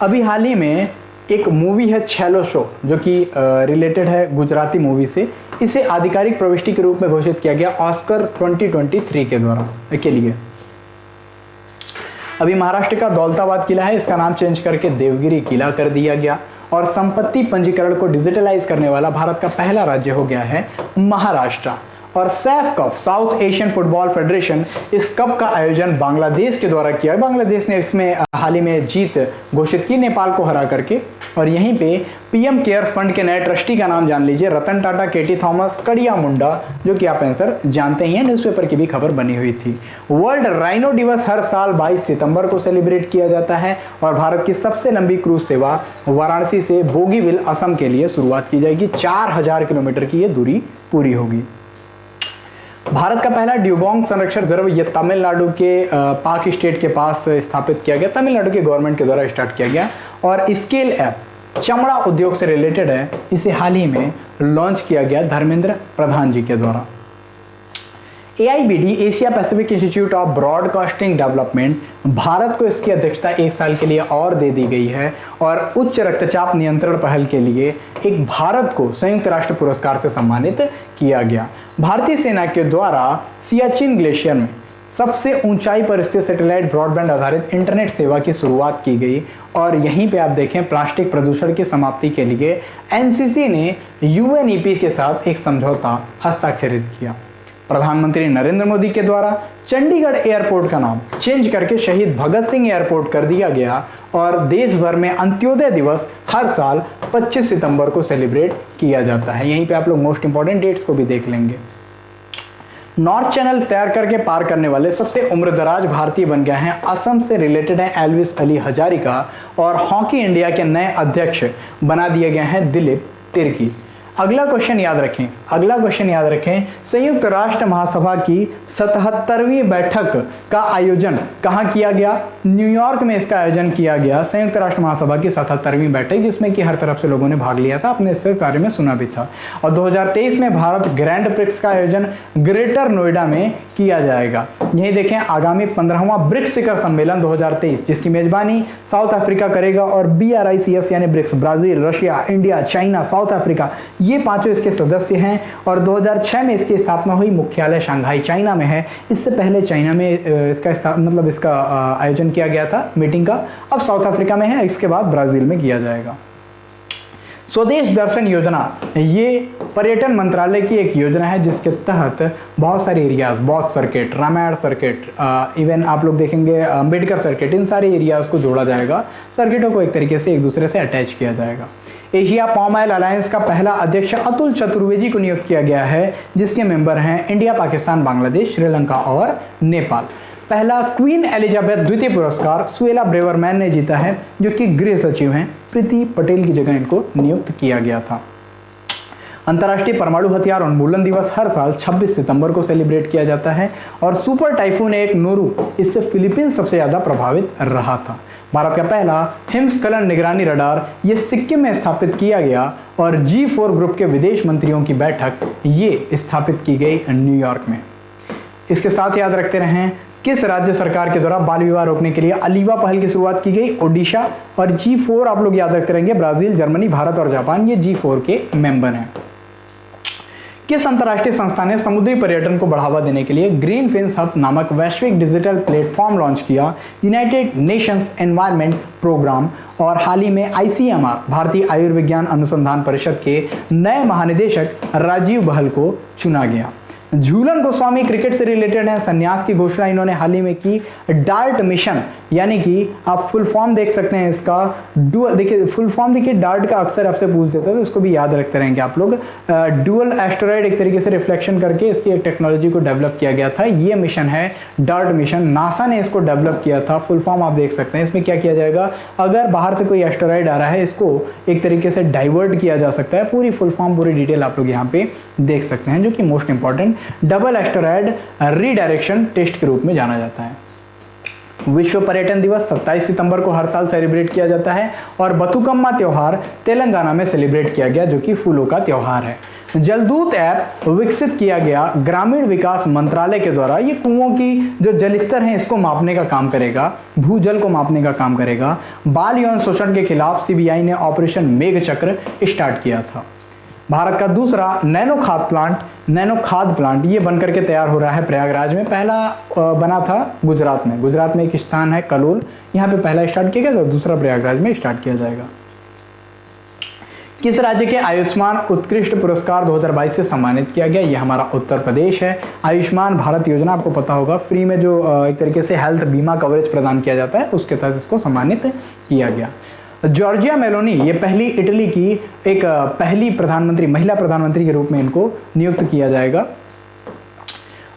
अभी हाल ही में एक मूवी है छेलो शो, जो कि रिलेटेड है गुजराती मूवी से। इसे आधिकारिक प्रविष्टि के रूप में घोषित किया गया ऑस्कर 2023 के लिए। अभी महाराष्ट्र का दौलताबाद किला है, इसका नाम चेंज करके देवगिरी किला कर दिया गया। और संपत्ति पंजीकरण को डिजिटलाइज करने वाला भारत का पहला राज्य हो गया है महाराष्ट्र। और Saif cup, south Asian football federation, इस कप का आयोजन बांग्लादेश के द्वारा किया। बांग्लादेश ने इसमें हाल ही में जीत घोषित की नेपाल को हरा करके। और यहीं पे पीएम केयर फंड के नए ट्रस्टी का नाम जान लीजिए, रतन टाटा, केटी थॉमस, कड़िया मुंडा, जो कि आप आंसर जानते ही हैं, न्यूज़पेपर की भी खबर बनी हुई थी। वर्ल्ड राइनो दिवस हर साल 22 सितंबर को सेलिब्रेट किया जाता है और भारत की सबसे लंबी क्रूज सेवा वाराणसी से बोगीबिल, असम के लिए शुरुआत की जाएगी। 4000 किलोमीटर की ये दूरी पूरी होगी। भारत का पहला ड्यूगोंग संरक्षण रिजर्व ये तमिलनाडु के पाक स्टेट के पास स्थापित किया गया, तमिलनाडु के गवर्नमेंट के द्वारा स्टार्ट किया गया। और स्केल ऐप चमड़ा उद्योग से रिलेटेड है, इसे हाल ही में लॉन्च किया गया धर्मेंद्र प्रधान जी के द्वारा। AIBD, Asia Pacific institute of broadcasting development, Bharat को इसकी अध्यक्षता 1 साल के लिए और दे दी गई है और उच्च रक्तचाप नियंत्रण पहल के लिए एक भारत को संयुक्त राष्ट्र पुरस्कार से सम्मानित किया गया। भारतीय सेना के द्वारा सियाचिन ग्लेशियर में सबसे ऊंचाई पर स्थित सैटेलाइट ब्रॉडबैंड आधारित इंटरनेट सेवा की शुरुआत की गई। और यहीं पे आप देखें, प्लास्टिक प्रदूषण की समाप्ति के लिए NCC ने UNEP के साथ एक समझौता हस्ताक्षरित किया। प्रधानमंत्री नरेंद्र मोदी के द्वारा चंडीगढ़ एयरपोर्ट का नाम चेंज करके शहीद भगत सिंह एयरपोर्ट कर दिया गया और देश भर में अंत्योदय दिवस हर साल 25 सितंबर को सेलिब्रेट किया जाता है। यहीं पे आप लोग मोस्ट इंपॉर्टेंट डेट्स को भी देख लेंगे। नॉर्थ चैनल तैर करके पार करने वाले सबसे उम्रदराज भारतीय बन गए हैं। असम से रिलेटेड हैं एल्विस अली हजारिका और हॉकी इंडिया के नए अध्यक्ष बना दिए गए हैं दिलीप तिर्की। अगला क्वेश्चन याद रखें, संयुक्त राष्ट्र महासभा की 77वीं बैठक का आयोजन कहाँ किया गया? न्यूयॉर्क में इसका आयोजन किया गया। संयुक्त राष्ट्र महासभा की 77वीं बैठक, जिसमें कि हर तरफ से लोगों ने भाग लिया था, आपने इसके बारे में सुना भी था। और 2023 में भारत ग्रैंड प्रिक्स का आयोजन ग्रेटर नोएडा में किया जाएगा। यही देखें, आगामी 15वां ब्रिक्स शिखर सम्मेलन 2023, जिसकी मेजबानी साउथ अफ्रीका करेगा और BRICS यानी BRICS, Brazil, Russia, India, China, South Africa, ये पांचों इसके सदस्य हैं। और 2006 में इसकी स्थापना हुई। मुख्यालय शंघाई चाइना में है। इससे पहले चाइना में इसका आयोजन किया गया था मीटिंग का। अब साउथ अफ्रीका में है, इसके बाद ब्राजील में किया जाएगा। स्वदेश दर्शन योजना ये पर्यटन मंत्रालय की एक योजना है, जिसके तहत बहुत सारे एरियाज, बौद्ध सर्किट, रामायण सर्किट, इवन आप लोग देखेंगे अम्बेडकर सर्किट, इन सारे एरियाज को जोड़ा जाएगा। सर्किटों को एक तरीके से एक दूसरे से अटैच किया जाएगा। एशिया पाम ऑयल अलायंस का पहला अध्यक्ष अतुल चतुर्वेदी को नियुक्त किया गया है, जिसके मेंबर हैं इंडिया, पाकिस्तान, बांग्लादेश, श्रीलंका और नेपाल। पहला क्वीन एलिजाबेथ द्वितीय पुरस्कार सुएला ब्रेवरमैन ने जीता है, जो कि गृह सचिव हैं। प्रीति पटेल की जगह इनको नियुक्त किया गया था। अंतर्राष्ट्रीय परमाणु हथियार उन्मूलन दिवस हर साल 26 सितंबर को सेलिब्रेट किया जाता है। और सुपर टाइफून एक नोरू, इससे फिलीपींस सबसे ज्यादा प्रभावित रहा था। भारत का पहला हिमस्खलन निगरानी रडार ये सिक्किम में स्थापित किया गया। और G4 ग्रुप के विदेश मंत्रियों की बैठक ये स्थापित की गई न्यूयॉर्क में। इसके साथ याद रखते रहें, किस राज्य सरकार के द्वारा बाल विवाह रोकने के लिए अलीवा पहल की शुरुआत की गई? ओडिशा। और G4 आप लोग याद रखते रहेंगे, ब्राजील, जर्मनी, भारत और जापान, ये G4 के मेंबर हैं। किस अंतर्राष्ट्रीय संस्था ने समुद्री पर्यटन को बढ़ावा देने के लिए ग्रीन फिन्स हब नामक वैश्विक डिजिटल प्लेटफॉर्म लॉन्च किया? United Nations Environment Programme. और हाल ही में ICMR, भारतीय आयुर्विज्ञान अनुसंधान परिषद के नए महानिदेशक राजीव बहल को चुना गया। झूलन गोस्वामी क्रिकेट से रिलेटेड है। संन्यास की घोषणा इन्होंने हाल ही में की। डार्ट मिशन, यानी कि आप फुल फॉर्म देख सकते हैं इसका, देखिए फुल फॉर्म देखिए, डार्ट का अक्सर आपसे पूछ देता है, तो इसको भी याद रखते रहेंगे आप लोग। डुअल एस्टेरॉयड एक तरीके से रिफ्लेक्शन करके इसकी एक टेक्नोलॉजी को डेवलप किया गया था। ये मिशन है डार्ट मिशन, नासा ने इसको डेवलप किया था। फुल फॉर्म आप देख सकते हैं। इसमें क्या किया जाएगा, अगर बाहर से कोई एस्टेरॉयड आ रहा है, इसको एक तरीके से डाइवर्ट किया जा सकता है। पूरी फुल फॉर्म, पूरी डिटेल आप लोग यहाँ पे देख सकते हैं, जो कि most important double asteroid redirection test के रूप में जाना जाता है। विश्व पर्यटन दिवस 27 सितंबर को हर साल सेलिब्रेट किया जाता है। और बथुकम्मा त्योहार तेलंगाना में सेलिब्रेट किया गया, जो कि फूलों का त्योहार है। जलदूत ऐप विकसित किया गया ग्रामीण विकास मंत्रालय के द्वारा। ये कुओं की जो जल स्तर है इसको मापने का काम करेगा, भूजल को मापने का काम करेगा। बाल यौन शोषण के खिलाफ CBI ने ऑपरेशन मेघ चक्र स्टार्ट किया था। भारत का दूसरा नैनो खाद प्लांट ये बनकर के तैयार हो रहा है प्रयागराज में। पहला बना था गुजरात में एक स्थान है कलोल, यहाँ पे पहला स्टार्ट किया गया था, दूसरा प्रयागराज में स्टार्ट किया जाएगा। किस राज्य के आयुष्मान उत्कृष्ट पुरस्कार 2022 से सम्मानित किया गया? ये हमारा उत्तर प्रदेश है। आयुष्मान भारत योजना आपको पता होगा, फ्री में जो एक तरीके से हेल्थ बीमा कवरेज प्रदान किया जाता है, उसके तहत इसको सम्मानित किया गया। जॉर्जिया मेलोनी, ये पहली इटली की एक पहली प्रधानमंत्री, महिला प्रधानमंत्री के रूप में इनको नियुक्त किया जाएगा।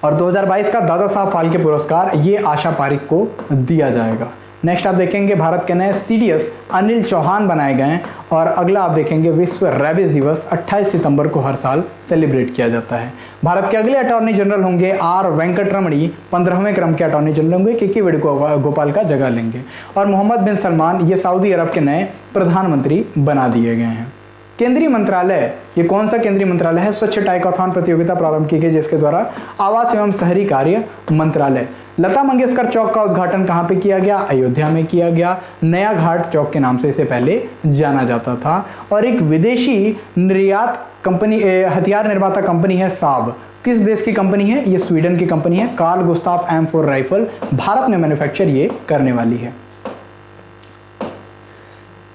और 2022 का दादा साहब फाल्के पुरस्कार ये आशा पारिक को दिया जाएगा। नेक्स्ट आप देखेंगे भारत के नए CDS अनिल चौहान बनाए गए हैं। और अगला आप देखेंगे विश्व रेबीज दिवस 28 सितंबर को हर साल सेलिब्रेट किया जाता है। भारत के अगले अटॉर्नी जनरल होंगे R वेंकटरमणी, 15वें क्रम के अटॉर्नी जनरल होंगे, KK वेणुगोपाल का जगह लेंगे। और मोहम्मद बिन सलमान ये सऊदी अरब के नए प्रधानमंत्री बना दिए गए हैं। केंद्रीय मंत्रालय, ये कौन सा केंद्रीय मंत्रालय है? स्वच्छ टाइकाथॉन प्रतियोगिता प्रारंभ की गई, जिसके द्वारा आवास एवं शहरी कार्य मंत्रालय। लता मंगेशकर चौक का उद्घाटन कहाँ पे किया गया? अयोध्या में किया गया। नया घाट चौक के नाम से इसे पहले जाना जाता था। और एक विदेशी निर्यात कंपनी, हथियार निर्माता कंपनी है साब। किस देश की कंपनी है? ये स्वीडन की कंपनी है। Carl Gustaf M4 rifle Bharat में मैन्युफैक्चर ये करने वाली है।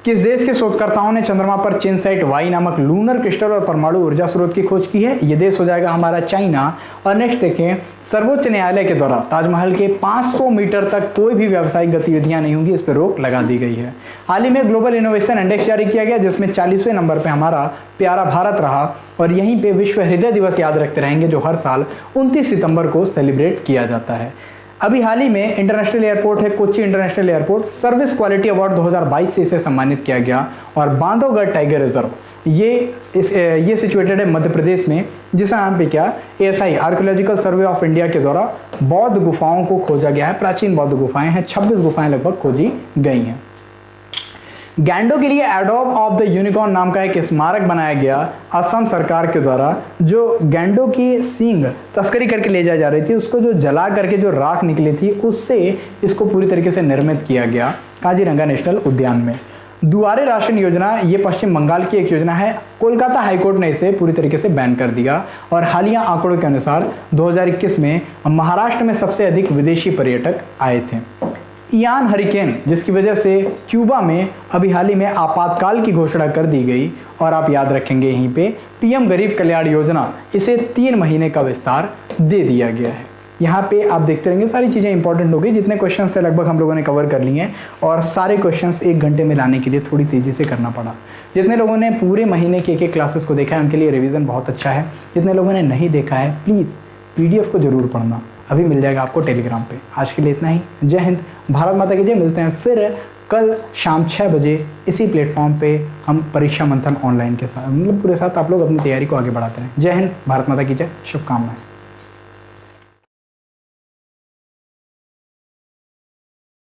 किस देश के शोधकर्ताओं ने चंद्रमा पर चिनसाइट वाई नामक लूनर क्रिस्टल और परमाणु ऊर्जा स्रोत की खोज की है? ये देश हो जाएगा हमारा चाइना। और नेक्स्ट देखें, सर्वोच्च न्यायालय के द्वारा ताजमहल के 500 मीटर तक कोई भी व्यावसायिक गतिविधियां नहीं होंगी, इस पर रोक लगा दी गई है। हाल ही में ग्लोबल इनोवेशन इंडेक्स जारी किया गया, जिसमें 40वें नंबर पर हमारा प्यारा भारत रहा। और यहीं पे विश्व हृदय दिवस याद रखते रहेंगे, जो हर साल 29 सितंबर को सेलिब्रेट किया जाता है। अभी हाल ही में इंटरनेशनल एयरपोर्ट है Kochi international airport, service quality award 2022 से इसे सम्मानित किया गया। और बांधवगढ़ टाइगर रिजर्व ये सिचुएटेड है मध्य प्रदेश में, जिसका नाम पे क्या ASI archaeological survey of India के द्वारा बौद्ध गुफाओं को खोजा गया है। प्राचीन बौद्ध गुफाएं हैं, 26 गुफाएं लगभग खोजी गई हैं। गैंडो के लिए एडोब ऑफ द यूनिकॉर्न नाम का एक स्मारक बनाया गया असम सरकार के द्वारा। जो गैंडो की सींग तस्करी करके ले जाई जा रही थी, उसको जो जला करके जो राख निकली थी, उससे इसको पूरी तरीके से निर्मित किया गया काजीरंगा नेशनल उद्यान में। दुआरे राशन योजना, ये पश्चिम बंगाल की एक योजना है। कोलकाता हाईकोर्ट ने इसे पूरी तरीके से बैन कर दिया। और हालिया आंकड़ों के अनुसार 2021 में महाराष्ट्र में सबसे अधिक विदेशी पर्यटक आए थे। इयान हरिकेन, जिसकी वजह से क्यूबा में अभी हाल ही में आपातकाल की घोषणा कर दी गई। और आप याद रखेंगे यहीं पे PM गरीब कल्याण योजना, इसे 3 महीने का विस्तार दे दिया गया है। यहाँ पे आप देखते रहेंगे सारी चीज़ें इंपॉर्टेंट हो गई। जितने क्वेश्चंस थे लगभग हम लोगों ने कवर कर लिए हैं। और सारे क्वेश्चंस 1 घंटे में लाने के लिए थोड़ी तेज़ी से करना पड़ा। जितने लोगों ने पूरे महीने के एक क्लासेस को देखा है, उनके लिए रिवीजन बहुत अच्छा है। जितने लोगों ने नहीं देखा है, प्लीज़ PDF को जरूर पढ़ना, अभी मिल जाएगा आपको टेलीग्राम पे। आज के लिए इतना ही। जय हिंद, भारत माता की जय। मिलते हैं फिर कल शाम 6 बजे इसी प्लेटफॉर्म पे हम परीक्षा मंथन ऑनलाइन के साथ, मतलब पूरे साथ आप लोग अपनी तैयारी को आगे बढ़ाते रहें। जय हिंद, भारत माता की जय, शुभकामनाएं।